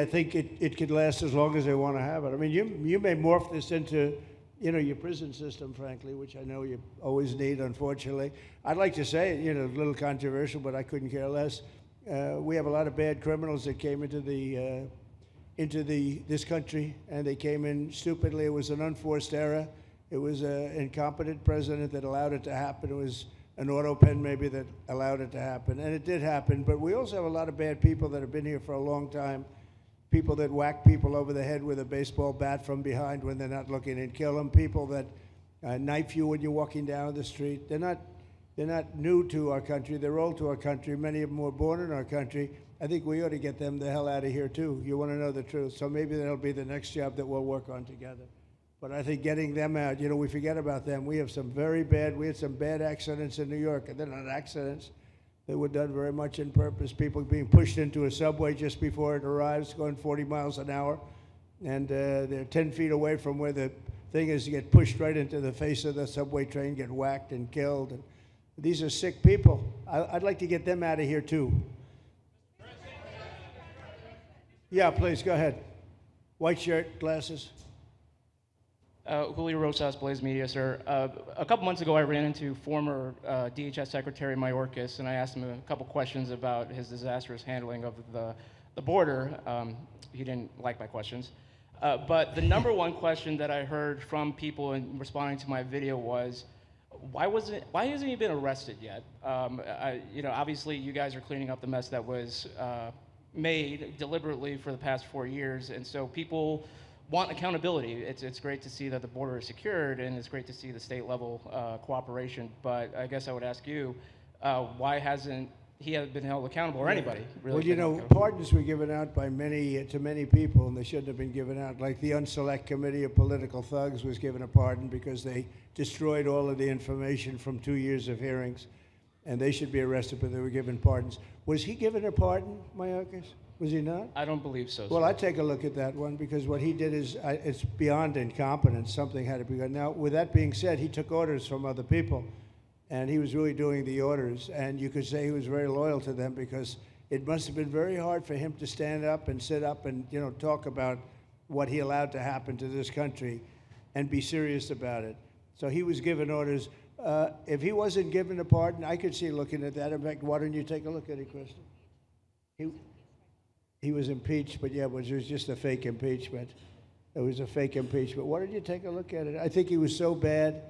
think it could last as long as they want to have it. I mean, you may morph this into, you know, your prison system, frankly, which I know you always need, unfortunately. I'd like to say, you know, a little controversial, but I couldn't care less. We have a lot of bad criminals that came into this country, and they came in stupidly. It was an unforced error. It was an incompetent president that allowed it to happen. It was an auto pen maybe that allowed it to happen, and it did happen. But we also have a lot of bad people that have been here for a long time, people that whack people over the head with a baseball bat from behind when they're not looking and kill them, people that knife you when you're walking down the street. They're not new to our country. They're old to our country. Many of them were born in our country. I think we ought to get them the hell out of here, too. You want to know the truth. So maybe that'll be the next job that we'll work on together. But I think getting them out, you know, we forget about them. We had some bad accidents in New York. And they're not accidents. They were done very much in purpose. People being pushed into a subway just before it arrives, going 40 miles an hour. And they're 10 feet away from where the thing is, to get pushed right into the face of the subway train, get whacked and killed. And these are sick people. I'd like to get them out of here, too. Yeah, please, go ahead. White shirt, glasses. Julio Rosas, Blaze Media, sir. A couple months ago, I ran into former DHS Secretary Mayorkas, and I asked him a couple questions about his disastrous handling of the border. He didn't like my questions. But the number one question that I heard from people in responding to my video was, why hasn't he been arrested yet? You know, obviously you guys are cleaning up the mess that was made deliberately for the past 4 years, and so people want accountability. It's great to see that the border is secured, and it's great to see the state level cooperation. But I guess I would ask you, why hasn't he been held accountable, or anybody really? Well, you know, pardons were given out by to many people, and they shouldn't have been given out. Like the Unselect Committee of Political Thugs was given a pardon because they destroyed all of the information from 2 years of hearings, and they should be arrested, but they were given pardons. Was he given a pardon, Mayorkas? Was he not? I don't believe so, Well, sir. I'd take a look at that one, because what he did is, it's beyond incompetence. Something had to be done. Now, with that being said, he took orders from other people, and he was really doing the orders, and you could say he was very loyal to them, because it must have been very hard for him to stand up and sit up and, you know, talk about what he allowed to happen to this country and be serious about it. So he was given orders. If he wasn't given a pardon, I could see looking at that. In fact, why don't you take a look at it, Kristen? He was impeached, but yeah, it was just a fake impeachment. It was a fake impeachment. Why don't you take a look at it? I think he was so bad.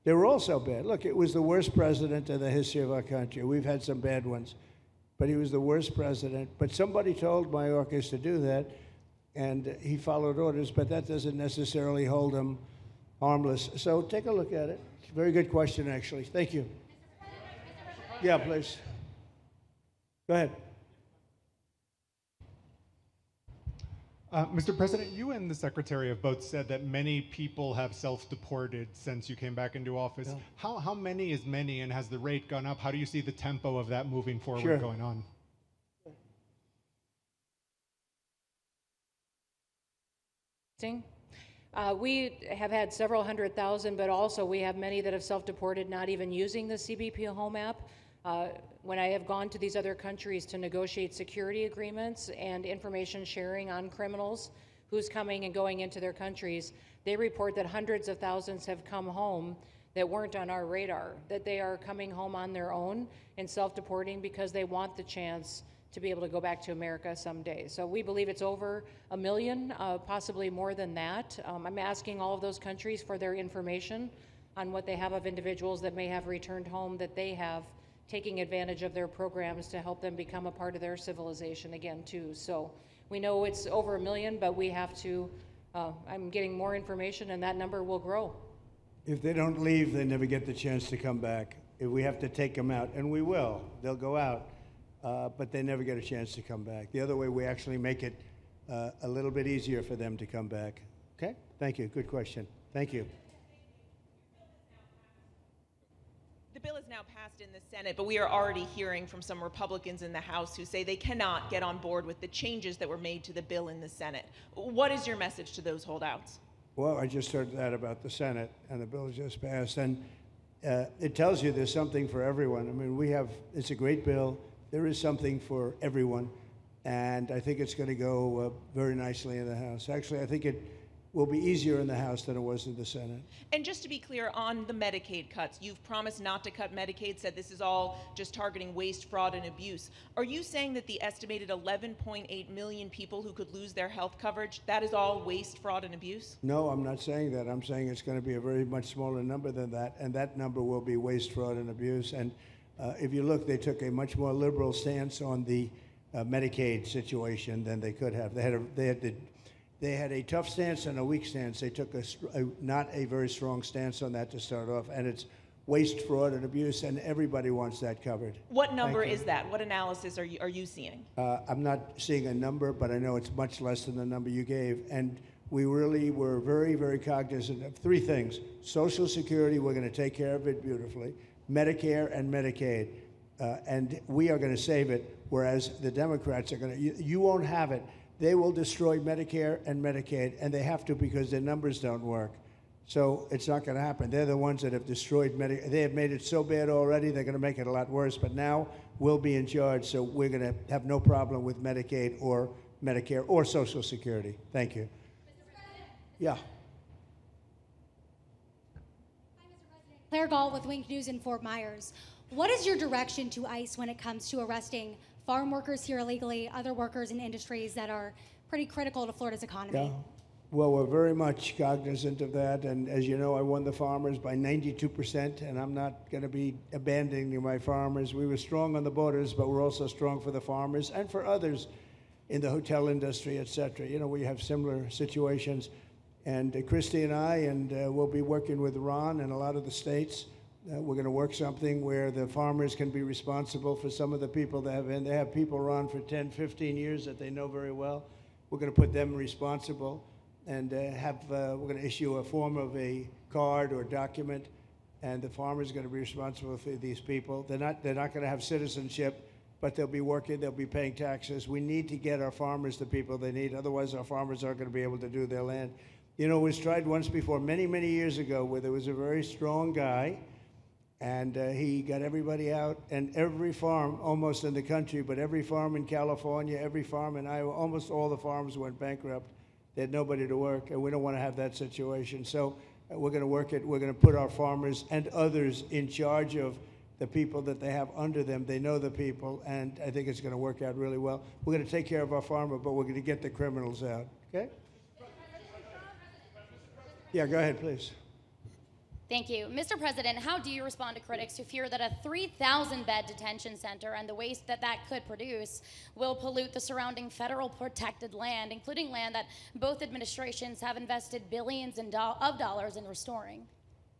They were all so bad. Look, it was the worst president in the history of our country. We've had some bad ones, but he was the worst president. But somebody told Mayorkas to do that, and he followed orders, but that doesn't necessarily hold him harmless. So take a look at it. Very good question, actually. Thank you. Yeah, please. Go ahead. Mr. President, you and the Secretary have both said that many people have self-deported since you came back into office. Yeah. How many is many, and has the rate gone up? How do you see the tempo of that moving forward going on? We have had several 100,000, but also we have many that have self-deported, not even using the CBP Home app. When I have gone to these other countries to negotiate security agreements and information sharing on criminals, who's coming and going into their countries, they report that hundreds of thousands have come home that weren't on our radar, that they are coming home on their own and self-deporting because they want the chance to be able to go back to America someday. So we believe it's over 1 million, possibly more than that. I'm asking all of those countries for their information on what they have of individuals that may have returned home, that they have taking advantage of their programs to help them become a part of their civilization again too. So we know it's over 1 million, but we have to, I'm getting more information and that number will grow. If they don't leave, they never get the chance to come back. If we have to take them out, and we will, they'll go out, but they never get a chance to come back. The other way, we actually make it a little bit easier for them to come back. Okay? Thank you. Good question. Thank you. bill is now passed in the Senate, but we are already hearing from some Republicans in the House who say they cannot get on board with the changes that were made to the bill in the Senate. What is your message to those holdouts? Well, I just heard that about the Senate, and the bill just passed, and it tells you there's something for everyone. I mean, it's a great bill. There is something for everyone, and I think it's going to go very nicely in the House. Actually, I think it will be easier in the House than it was in the Senate. And just to be clear, on the Medicaid cuts, you've promised not to cut Medicaid, said this is all just targeting waste, fraud, and abuse. Are you saying that the estimated 11.8 million people who could lose their health coverage, that is all waste, fraud, and abuse? No, I'm not saying that. I'm saying it's going to be a very much smaller number than that, and that number will be waste, fraud, and abuse. And if you look, they took a much more liberal stance on the Medicaid situation than they could have. They had a tough stance and a weak stance. They took not a very strong stance on that to start off, and it's waste, fraud, and abuse, and everybody wants that covered. What number is that? What analysis are you seeing? I'm not seeing a number, but I know it's much less than the number you gave, and we really were very, very cognizant of three things. Social Security, we're going to take care of it beautifully. Medicare and Medicaid, and we are going to save it, whereas the Democrats are going to, you won't have it. They will destroy Medicare and Medicaid, and they have to because their numbers don't work. So it's not going to happen. They're the ones that have destroyed Medicare. They have made it so bad already, they're going to make it a lot worse. But now we'll be in charge, so we're going to have no problem with Medicaid or Medicare or Social Security. Thank you. Yeah. Claire Gall with Wink News in Fort Myers. What is your direction to ICE when it comes to arresting farm workers here illegally, other workers in industries that are pretty critical to Florida's economy? Yeah. Well, we're very much cognizant of that, and as you know, I won the farmers by 92%, and I'm not going to be abandoning my farmers. We were strong on the borders, but we're also strong for the farmers and for others in the hotel industry, et cetera. You know, we have similar situations, and Christy and I, and we'll be working with Ron and a lot of the states. We're going to work something where the farmers can be responsible for some of the people that have been. They have people around for 10, 15 years that they know very well. We're going to put them responsible, and we're going to issue a form of a card or document, and the farmer's going to be responsible for these people. They're not going to have citizenship, but they'll be working, they'll be paying taxes. We need to get our farmers the people they need, otherwise our farmers aren't going to be able to do their land. You know, it was tried once before, many, many years ago, where there was a very strong guy, and he got everybody out, and every farm almost in the country, but every farm in California, every farm in Iowa, almost all the farms went bankrupt. They had nobody to work, and we don't want to have that situation. So we're going to work it. We're going to put our farmers and others in charge of the people that they have under them. They know the people, and I think it's going to work out really well. We're going to take care of our farmer, but we're going to get the criminals out, okay? Yeah, go ahead, please. Thank you. Mr. President, how do you respond to critics who fear that a 3,000-bed detention center and the waste that could produce will pollute the surrounding federal protected land, including land that both administrations have invested billions of dollars in restoring?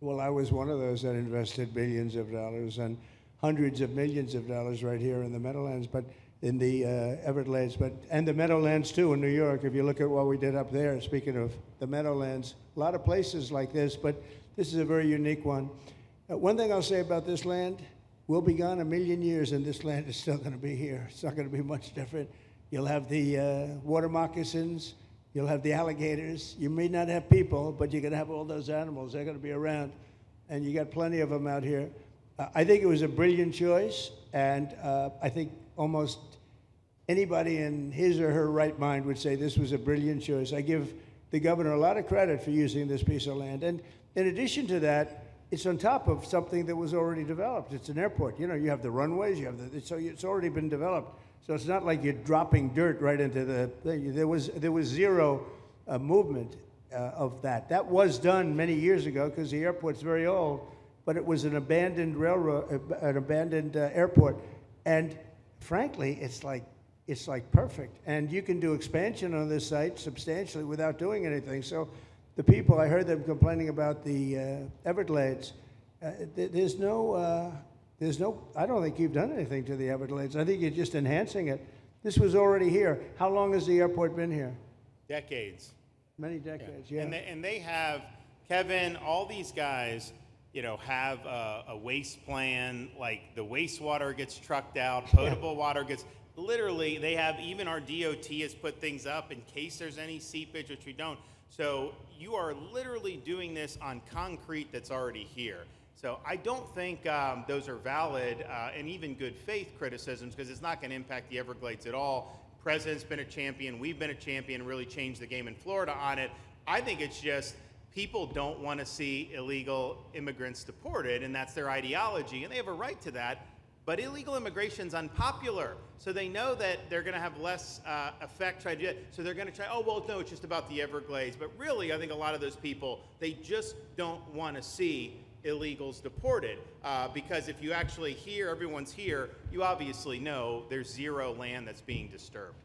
Well, I was one of those that invested billions of dollars and hundreds of millions of dollars right here in the Meadowlands, but in the Everglades, and the Meadowlands too in New York. If you look at what we did up there, speaking of the Meadowlands, a lot of places like this, but this is a very unique one. One thing I'll say about this land, we'll be gone 1,000,000 years and this land is still going to be here. It's not going to be much different. You'll have the water moccasins, you'll have the alligators. You may not have people, but you're going to have all those animals. They're going to be around, and you got plenty of them out here. I think it was a brilliant choice, and I think almost anybody in his or her right mind would say this was a brilliant choice. I give the governor a lot of credit for using this piece of land. And in addition to that, it's on top of something that was already developed. It's an airport. You know, you have the runways, so it's already been developed. So it's not like you're dropping dirt right into the thing. There was zero movement of that. That was done many years ago because the airport's very old, but it was an abandoned airport. And frankly, it's like perfect. And you can do expansion on this site substantially without doing anything. So the people, I heard them complaining about the Everglades. There's no, I don't think you've done anything to the Everglades. I think you're just enhancing it. This was already here. How long has the airport been here? Decades. Many decades, yeah. And they have, Kevin, all these guys have a waste plan, like the wastewater gets trucked out, potable water gets, literally, they have, even our DOT has put things up in case there's any seepage, which we don't. So you are literally doing this on concrete that's already here. So I don't think those are valid and even good faith criticisms, because it's not going to impact the Everglades at all. President's been a champion, we've been a champion, really changed the game in Florida on it. I think it's just people don't want to see illegal immigrants deported, and that's their ideology, and they have a right to that. But illegal immigration's unpopular, so they know that they're going to have less effect trying to do it. So they're going to try, oh, well, no, it's just about the Everglades. But really, I think a lot of those people, they just don't want to see illegals deported. Because if you actually hear everyone's here, you obviously know there's zero land that's being disturbed.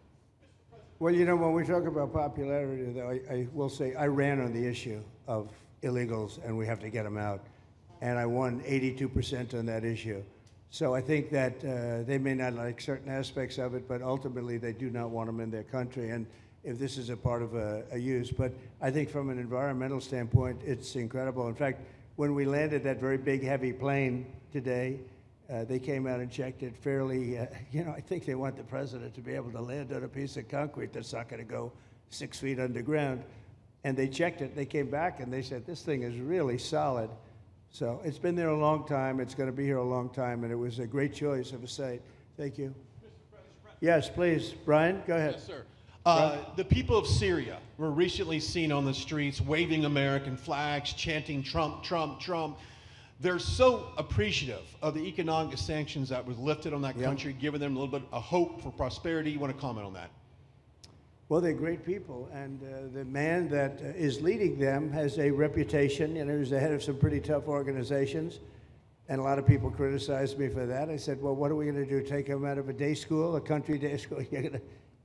Well, you know, when we talk about popularity, though, I will say I ran on the issue of illegals, and we have to get them out. And I won 82% on that issue. So I think that they may not like certain aspects of it, but ultimately they do not want them in their country. And if this is a part of a use, but I think from an environmental standpoint, it's incredible. In fact, when we landed that very big, heavy plane today, they came out and checked it fairly. I think they want the president to be able to land on a piece of concrete that's not going to go 6 feet underground. And they checked it. They came back and they said, this thing is really solid. So it's been there a long time. It's going to be here a long time, and it was a great choice of a site. Thank you. Yes, please. Brian, go ahead. Yes, sir. The people of Syria were recently seen on the streets waving American flags, chanting Trump, Trump, Trump. They're so appreciative of the economic sanctions that was lifted on that country, giving them a little bit of hope for prosperity. You want to comment on that? Well, they're great people, and the man that is leading them has a reputation. He was the head of some pretty tough organizations, and a lot of people criticized me for that. I said, well, what are we going to do, take him out of a day school, a country day school?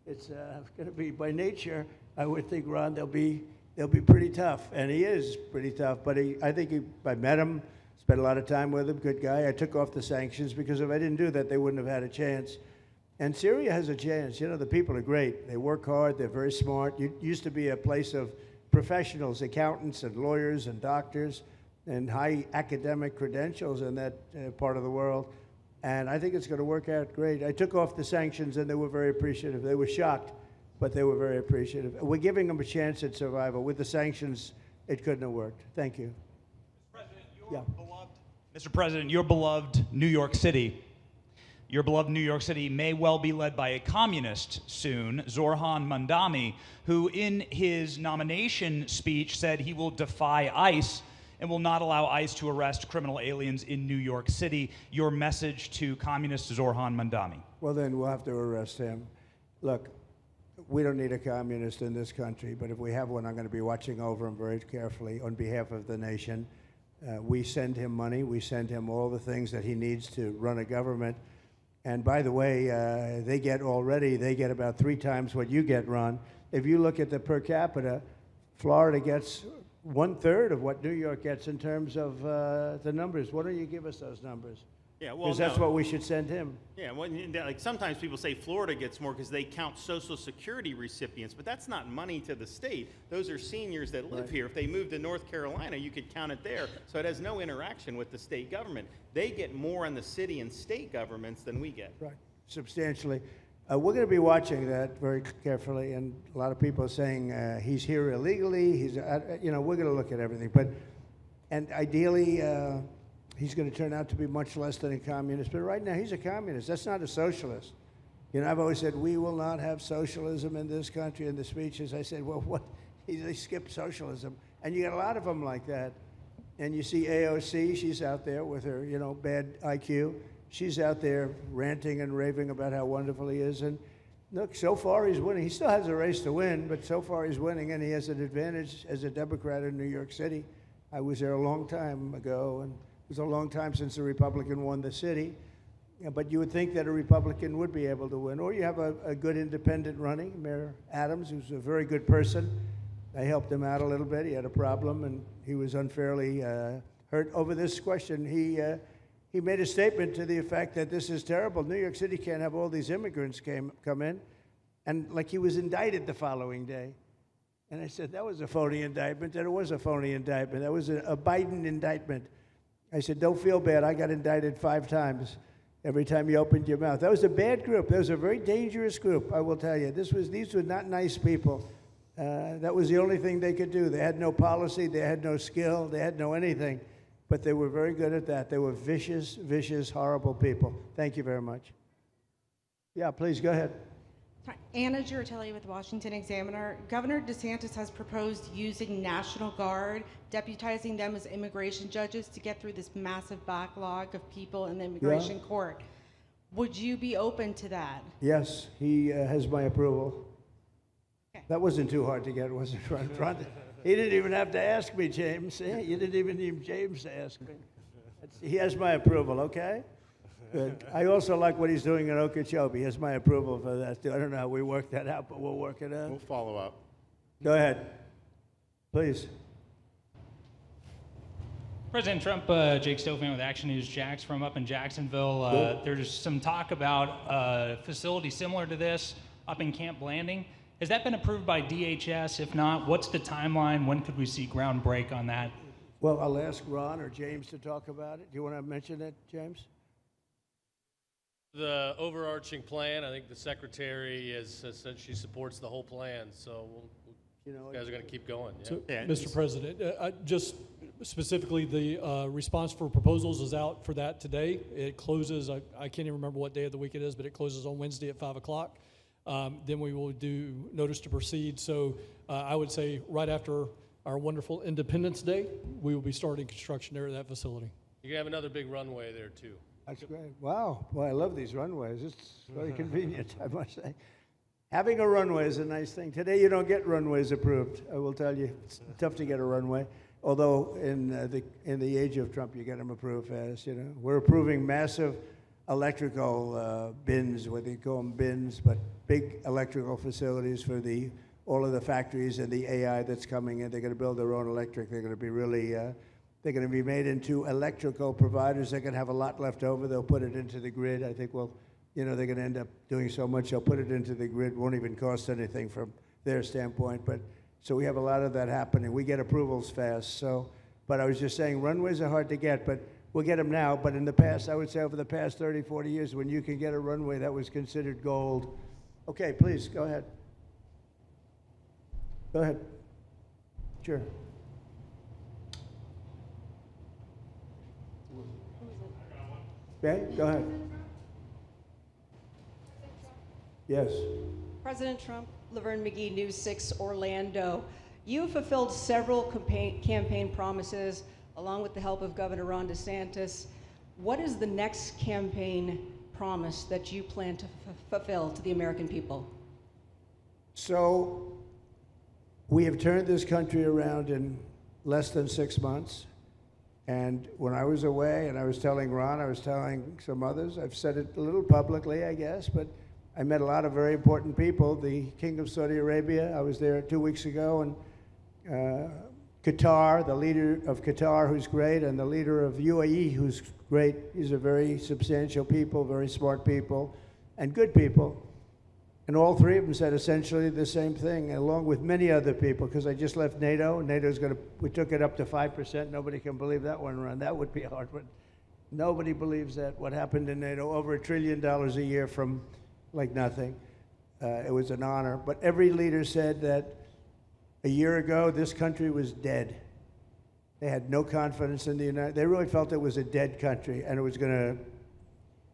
It's going to be, by nature, I would think, Ron, they'll be pretty tough, and he is pretty tough, but I met him, spent a lot of time with him, good guy. I took off the sanctions because if I didn't do that, they wouldn't have had a chance. And Syria has a chance. The people are great. They work hard. They're very smart. It used to be a place of professionals, accountants and lawyers and doctors and high academic credentials in that part of the world. And I think it's going to work out great. I took off the sanctions, and they were very appreciative. They were shocked, but they were very appreciative. We're giving them a chance at survival. With the sanctions, it couldn't have worked. Thank you. Mr. President, your beloved New York City may well be led by a communist soon, Zorhan Mandami, who in his nomination speech said he will defy ICE and will not allow ICE to arrest criminal aliens in New York City. Your message to communist Zorhan Mandami. Well, then we'll have to arrest him. Look, we don't need a communist in this country, but if we have one, I'm going to be watching over him very carefully on behalf of the nation. We send him money. We send him all the things that he needs to run a government. And by the way, they get about 3 times what you get, Ron. If you look at the per capita, Florida gets 1/3 of what New York gets in terms of the numbers. Why don't you give us those numbers? Yeah, well, because that's what we should send him. Yeah, well, like sometimes people say Florida gets more because they count Social Security recipients, but that's not money to the state. Those are seniors that live here. If they move to North Carolina, you could count it there. So it has no interaction with the state government. They get more on the city and state governments than we get. Right, substantially. We're going to be watching that very carefully, and a lot of people are saying he's here illegally. We're going to look at everything, and ideally. He's going to turn out to be much less than a communist. But right now, he's a communist. That's not a socialist. I've always said, we will not have socialism in this country. In the speeches, I said, well, what? They skipped socialism. And you got a lot of them like that. And you see AOC, she's out there with her, bad IQ. She's out there ranting and raving about how wonderful he is. And look, so far he's winning. He still has a race to win, but so far he's winning, and he has an advantage as a Democrat in New York City. I was there a long time ago, and it was a long time since a Republican won the city, but you would think that a Republican would be able to win. Or you have a good independent running, Mayor Adams, who's a very good person. I helped him out a little bit. He had a problem, and he was unfairly hurt over this question. He made a statement to the effect that this is terrible. New York City can't have all these immigrants come in, and like he was indicted the following day. And I said, that was a phony indictment, and it was a phony indictment. That was a Biden indictment. I said, don't feel bad. I got indicted 5 times every time you opened your mouth. That was a bad group. That was a very dangerous group, I will tell you. These were not nice people. That was the only thing they could do. They had no policy. They had no skill. They had no anything. But they were very good at that. They were vicious, vicious, horrible people. Thank you very much. Yeah, please, go ahead. Anna Giratelli with the Washington Examiner. Governor DeSantis has proposed using National Guard, deputizing them as immigration judges to get through this massive backlog of people in the immigration court. Would you be open to that? Yes, he has my approval. Okay. That wasn't too hard to get, was it? He didn't even have to ask me, James. You didn't even need James to ask me. He has my approval, okay? Good. I also like what he's doing in Okeechobee. He has my approval for that, too. I don't know how we work that out, but we'll work it out. We'll follow up. Go ahead. Please. President Trump, Jake Stofan with Action News Jax from up in Jacksonville. There's some talk about a facility similar to this up in Camp Blanding. Has that been approved by DHS? If not, what's the timeline? When could we see ground break on that? Well, I'll ask Ron or James to talk about it. Do you want to mention it, James? The overarching plan, I think the secretary has said she supports the whole plan, so you guys are going to keep going. Yeah. So, Mr. President, just specifically, the response for proposals is out for that today. It closes, I can't even remember what day of the week it is, but it closes on Wednesday at 5 o'clock. Then we will do notice to proceed. So I would say right after our wonderful Independence Day, we will be starting construction there at that facility. You're going to have another big runway there, too. That's great. Wow. Boy, I love these runways. It's very convenient, I must say. Having a runway is a nice thing. Today, you don't get runways approved. I will tell you, it's tough to get a runway. Although in the age of Trump, you get them approved fast. You know, we're approving massive electrical bins, what they call them bins, but big electrical facilities for all of the factories and the AI that's coming in. They're going to build their own electric. They're going to be really. They're going to be made into electrical providers. They're going to have a lot left over. They'll put it into the grid. I think, well, you know, they're going to end up doing so much. They'll put it into the grid. Won't even cost anything from their standpoint. But so we have a lot of that happening. We get approvals fast. So, but I was just saying, runways are hard to get, but we'll get them now. But in the past, I would say over the past 30, 40 years, when you can get a runway, that was considered gold. Okay, please, go ahead. Go ahead. Sure. Okay, go ahead. Yes. President Trump, Laverne McGee, News 6 Orlando. You have fulfilled several campaign promises along with the help of Governor Ron DeSantis. What is the next campaign promise that you plan to fulfill to the American people? So we have turned this country around in less than 6 months. And when I was away, and I was telling Ron, I was telling some others, I've said it a little publicly, I guess, but I met a lot of very important people. The King of Saudi Arabia, I was there 2 weeks ago, and Qatar, the leader of Qatar, who's great, and the leader of UAE, who's great. These are very substantial people, very smart people, and good people. And all three of them said essentially the same thing, along with many other people, because I just left NATO. NATO's we took it up to 5%. Nobody can believe that one run. That would be a hard one. Nobody believes that, what happened in NATO, over $1 trillion a year from like nothing. It was an honor. But every leader said that a year ago, this country was dead. They had no confidence in the United. They really felt it was a dead country, and it was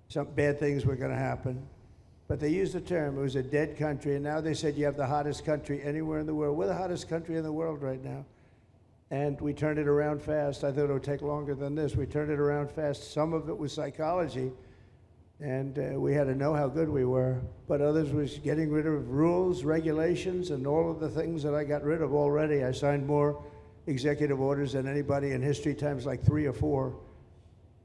some bad things were going to happen. But they used the term, it was a dead country, and now they said you have the hottest country anywhere in the world. We're the hottest country in the world right now. And we turned it around fast. I thought it would take longer than this. We turned it around fast. Some of it was psychology, and we had to know how good we were. But others was getting rid of rules, regulations, and all of the things that I got rid of already. I signed more executive orders than anybody in history, times like 3 or 4.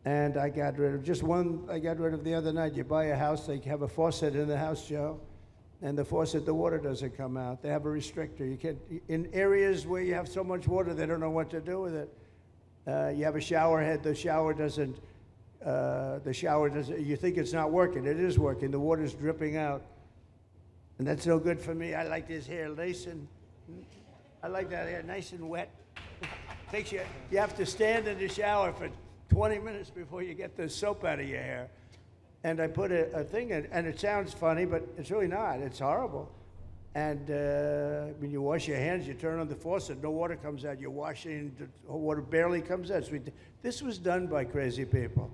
And I got rid of just one. I got rid of the other night. You buy a house, they have a faucet in the house, Joe, and the faucet, the water doesn't come out. They have a restrictor. You can't, in areas where you have so much water, they don't know what to do with it. You have a shower head, the shower doesn't, you think it's not working. It is working. The water's dripping out. And that's no good for me. I like this hair nice and, I like that hair nice and wet. You have to stand in the shower for 20 minutes before you get the soap out of your hair. And I put a thing in, and it sounds funny, but it's really not. It's horrible. And when you wash your hands, you turn on the faucet, no water comes out. You're washing, the water barely comes out. This was done by crazy people.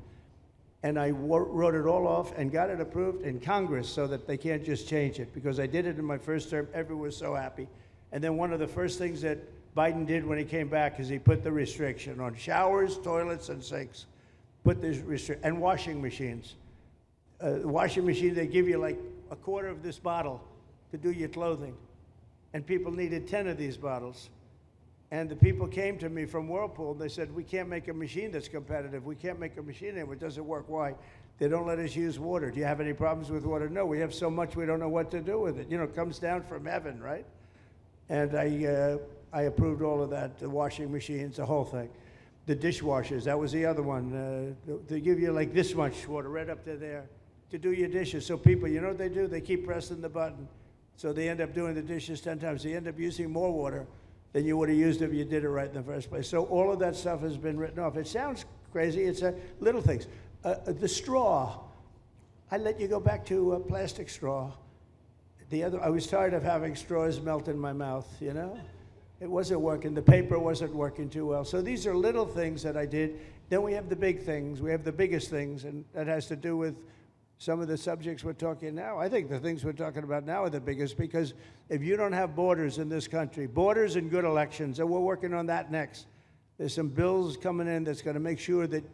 And I wrote it all off and got it approved in Congress so that they can't just change it, because I did it in my first term. Everyone was so happy. And then one of the first things that Biden did when he came back is he put the restriction on showers, toilets, and sinks. Put this restriction, and washing machines. Washing machine, they give you like a quarter of this bottle to do your clothing. And people needed 10 of these bottles. And the people came to me from Whirlpool, and they said, we can't make a machine that's competitive. We can't make a machine anymore. It doesn't work. Why? They don't let us use water. Do you have any problems with water? No, we have so much we don't know what to do with it. You know, it comes down from heaven, right? And I approved all of that, the washing machines, the whole thing. The dishwashers, that was the other one. They give you like this much water right up to there to do your dishes. So people, you know what they do? They keep pressing the button. So they end up doing the dishes 10 times. They end up using more water than you would have used if you did it right in the first place. So all of that stuff has been written off. It sounds crazy. It's little things. The straw, I let you go back to a plastic straw. I was tired of having straws melt in my mouth, you know? It wasn't working. The paper wasn't working too well. So these are little things that I did. Then we have the big things. We have the biggest things, and that has to do with some of the subjects we're talking now. I think the things we're talking about now are the biggest, because if you don't have borders in this country, borders and good elections, and we're working on that next. There's some bills coming in that's going to make sure that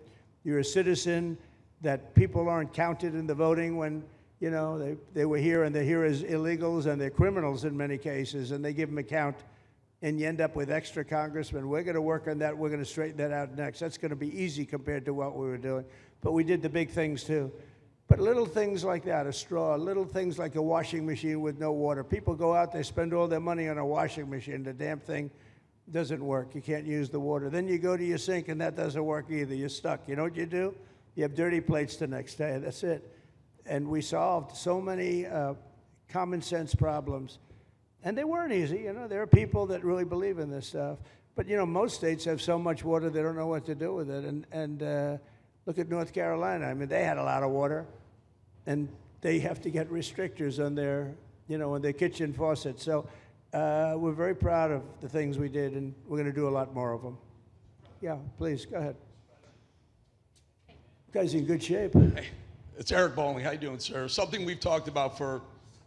you're a citizen, that people aren't counted in the voting when, you know, they were here and they're here as illegals and they're criminals in many cases, and they give them a count, and you end up with extra congressmen. We're going to work on that. We're going to straighten that out next. That's going to be easy compared to what we were doing. But we did the big things too. But little things like that, a straw, little things like a washing machine with no water. People go out, they spend all their money on a washing machine. The damn thing doesn't work. You can't use the water. Then you go to your sink, and that doesn't work either. You're stuck. You know what you do? You have dirty plates the next day. That's it. And we solved so many common sense problems. And they weren't easy. You know, there are people that really believe in this stuff. But, you know, most states have so much water, they don't know what to do with it. And look at North Carolina. I mean, they had a lot of water, and they have to get restrictors on their, you know, on their kitchen faucets. So we're very proud of the things we did, and we're going to do a lot more of them. Yeah, please, go ahead. You guys in good shape. Hey, it's Eric Bowling. How you doing, sir? Something we've talked about for,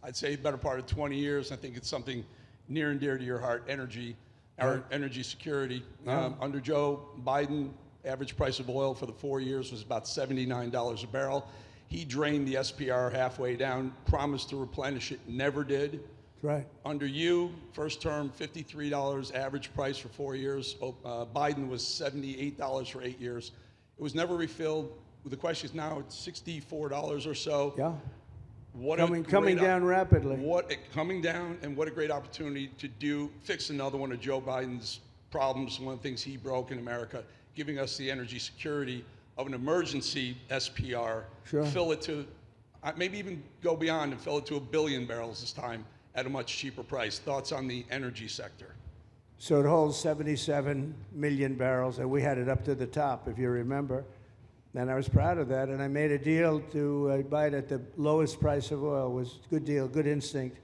I'd say, better part of 20 years. I think it's something near and dear to your heart, energy, our energy security. Yeah. Under Joe Biden, average price of oil for the 4 years was about $79 a barrel. He drained the SPR halfway down, promised to replenish it, never did. That's right. Under you, first term, $53 average price for 4 years. Biden was $78 for 8 years. It was never refilled. The question is now it's $64 or so. Yeah. What coming down rapidly. Coming down, and what a great opportunity to fix another one of Joe Biden's problems, one of the things he broke in America, giving us the energy security of an emergency SPR, Sure. fill it to, maybe even go beyond and fill it to 1 billion barrels this time at a much cheaper price. Thoughts on the energy sector? So it holds 77 million barrels, and we had it up to the top, if you remember. And I was proud of that, and I made a deal to buy it at the lowest price of oil. It was a good deal, good instinct.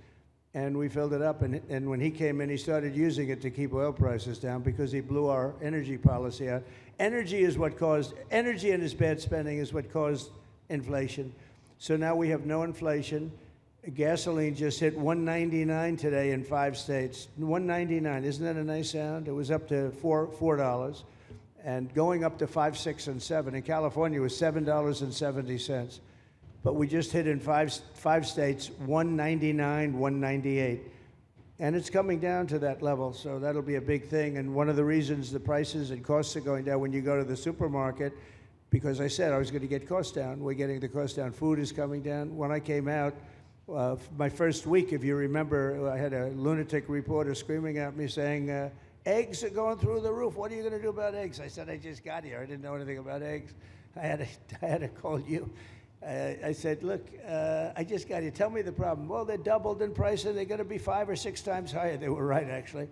And we filled it up, and when he came in, he started using it to keep oil prices down because he blew our energy policy out. Energy and his bad spending is what caused inflation. So now we have no inflation. Gasoline just hit $1.99 today in 5 states. $1.99, isn't that a nice sound? It was up to $4. And going up to 5, 6, and 7. In California, it was $7.70. But we just hit in five states, $1.99, $1.98. And it's coming down to that level, so that'll be a big thing. And one of the reasons the prices and costs are going down when you go to the supermarket, because I said I was going to get costs down. We're getting the costs down. Food is coming down. When I came out, my first week, if you remember, I had a lunatic reporter screaming at me saying, eggs are going through the roof. What are you going to do about eggs? I said, I just got here. I didn't know anything about eggs. I had to call you. I said, look, I just got here. Tell me the problem. Well, they're doubled in price, and they're going to be 5 or 6 times higher. They were right, actually.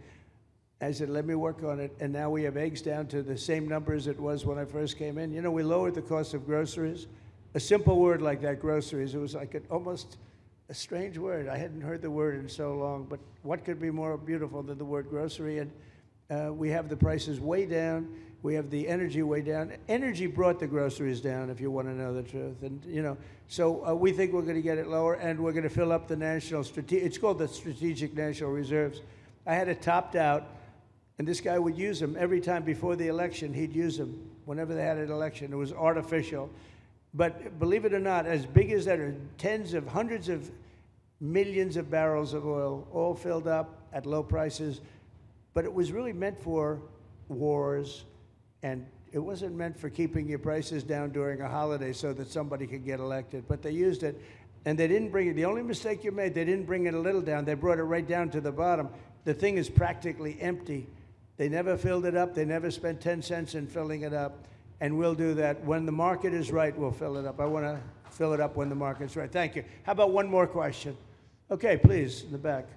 I said, let me work on it. And now we have eggs down to the same numbers it was when I first came in. You know, we lowered the cost of groceries. A simple word like that, groceries, it was like almost a strange word. I hadn't heard the word in so long, but what could be more beautiful than the word grocery? And we have the prices way down. We have the energy way down. Energy brought the groceries down, if you want to know the truth. And, you know, so we think we're going to get it lower, and we're going to fill up the it's called the Strategic National Reserves. I had it topped out, and this guy would use them every time before the election. He'd use them whenever they had an election. It was artificial. But believe it or not, as big as that are hundreds of millions of barrels of oil, all filled up at low prices. But it was really meant for wars, and it wasn't meant for keeping your prices down during a holiday so that somebody could get elected. But they used it, and they didn't bring it. The only mistake you made, they didn't bring it a little down. They brought it right down to the bottom. The thing is practically empty. They never filled it up. They never spent 10 cents in filling it up. And we'll do that. When the market is right, we'll fill it up. I want to fill it up when the market's right. Thank you. How about one more question? Okay, please, in the back.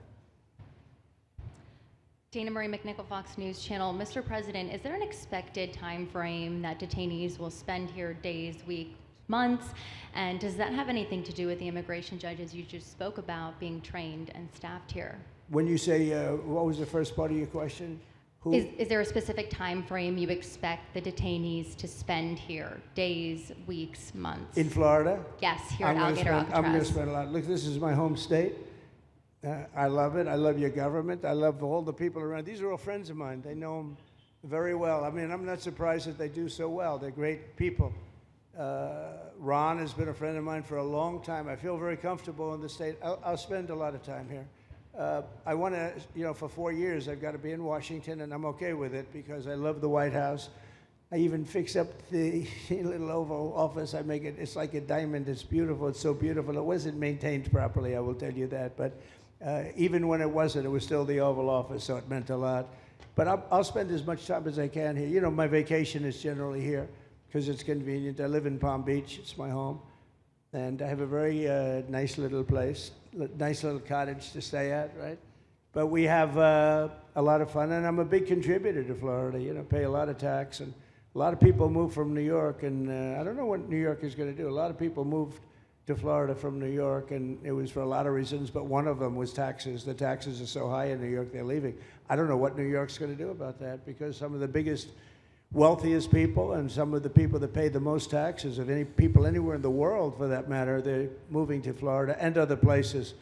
Dana Marie McNichol, Fox News Channel. Mr. President, is there an expected time frame that detainees will spend here, days, weeks, months? And does that have anything to do with the immigration judges you just spoke about being trained and staffed here? When you say, what was the first part of your question? Is there a specific time frame you expect the detainees to spend here? Days, weeks, months? In Florida? Yes, here at Alligator Alcatraz. I'm going to spend a lot. Look, this is my home state. I love it. I love your government. I love all the people around. These are all friends of mine. They know them very well. I mean, I'm not surprised that they do so well. They're great people. Ron has been a friend of mine for a long time. I feel very comfortable in the state. I'll spend a lot of time here. I want to, you know, for 4 years, I've got to be in Washington, and I'm okay with it because I love the White House. I even fix up the little Oval Office. I make it, it's like a diamond. It's beautiful. It's so beautiful. It wasn't maintained properly, I will tell you that. But even when it wasn't, it was still the Oval Office, so it meant a lot. But I'll spend as much time as I can here. You know, my vacation is generally here because it's convenient. I live in Palm Beach. It's my home. And I have a very nice little place, nice little cottage to stay at, right? But we have a lot of fun, and I'm a big contributor to Florida, you know, pay a lot of tax. And a lot of people move from New York, and I don't know what New York is going to do. A lot of people moved to Florida from New York, and it was for a lot of reasons, but one of them was taxes. The taxes are so high in New York, they're leaving. I don't know what New York's going to do about that, because some of the biggest, wealthiest people and some of the people that pay the most taxes of any people anywhere in the world, for that matter, they're moving to Florida and other places.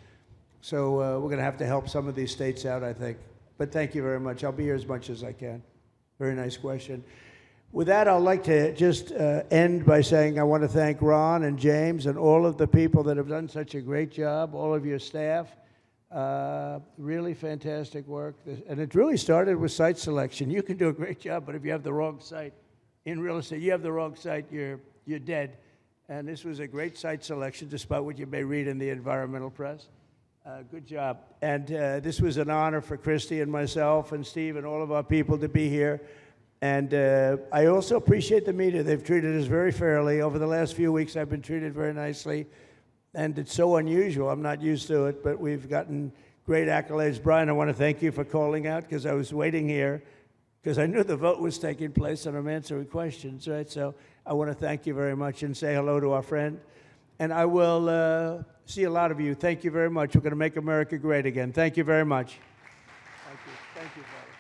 So we're going to have to help some of these states out, I think. But thank you very much. I'll be here as much as I can. Very nice question. With that, I'd like to just end by saying I want to thank Ron and James and all of the people that have done such a great job, all of your staff. Really fantastic work. And it really started with site selection. You can do a great job, but if you have the wrong site in real estate, you have the wrong site, you're dead. And this was a great site selection, despite what you may read in the environmental press. Good job. And this was an honor for Christy and myself and Steve and all of our people to be here. And I also appreciate the media. They've treated us very fairly. Over the last few weeks, I've been treated very nicely. And it's so unusual. I'm not used to it, but we've gotten great accolades. Brian, I want to thank you for calling out, because I was waiting here because I knew the vote was taking place and I'm answering questions, right? So I want to thank you very much and say hello to our friend. And I will see a lot of you. Thank you very much. We're going to make America great again. Thank you very much. Thank you. Thank you, Father.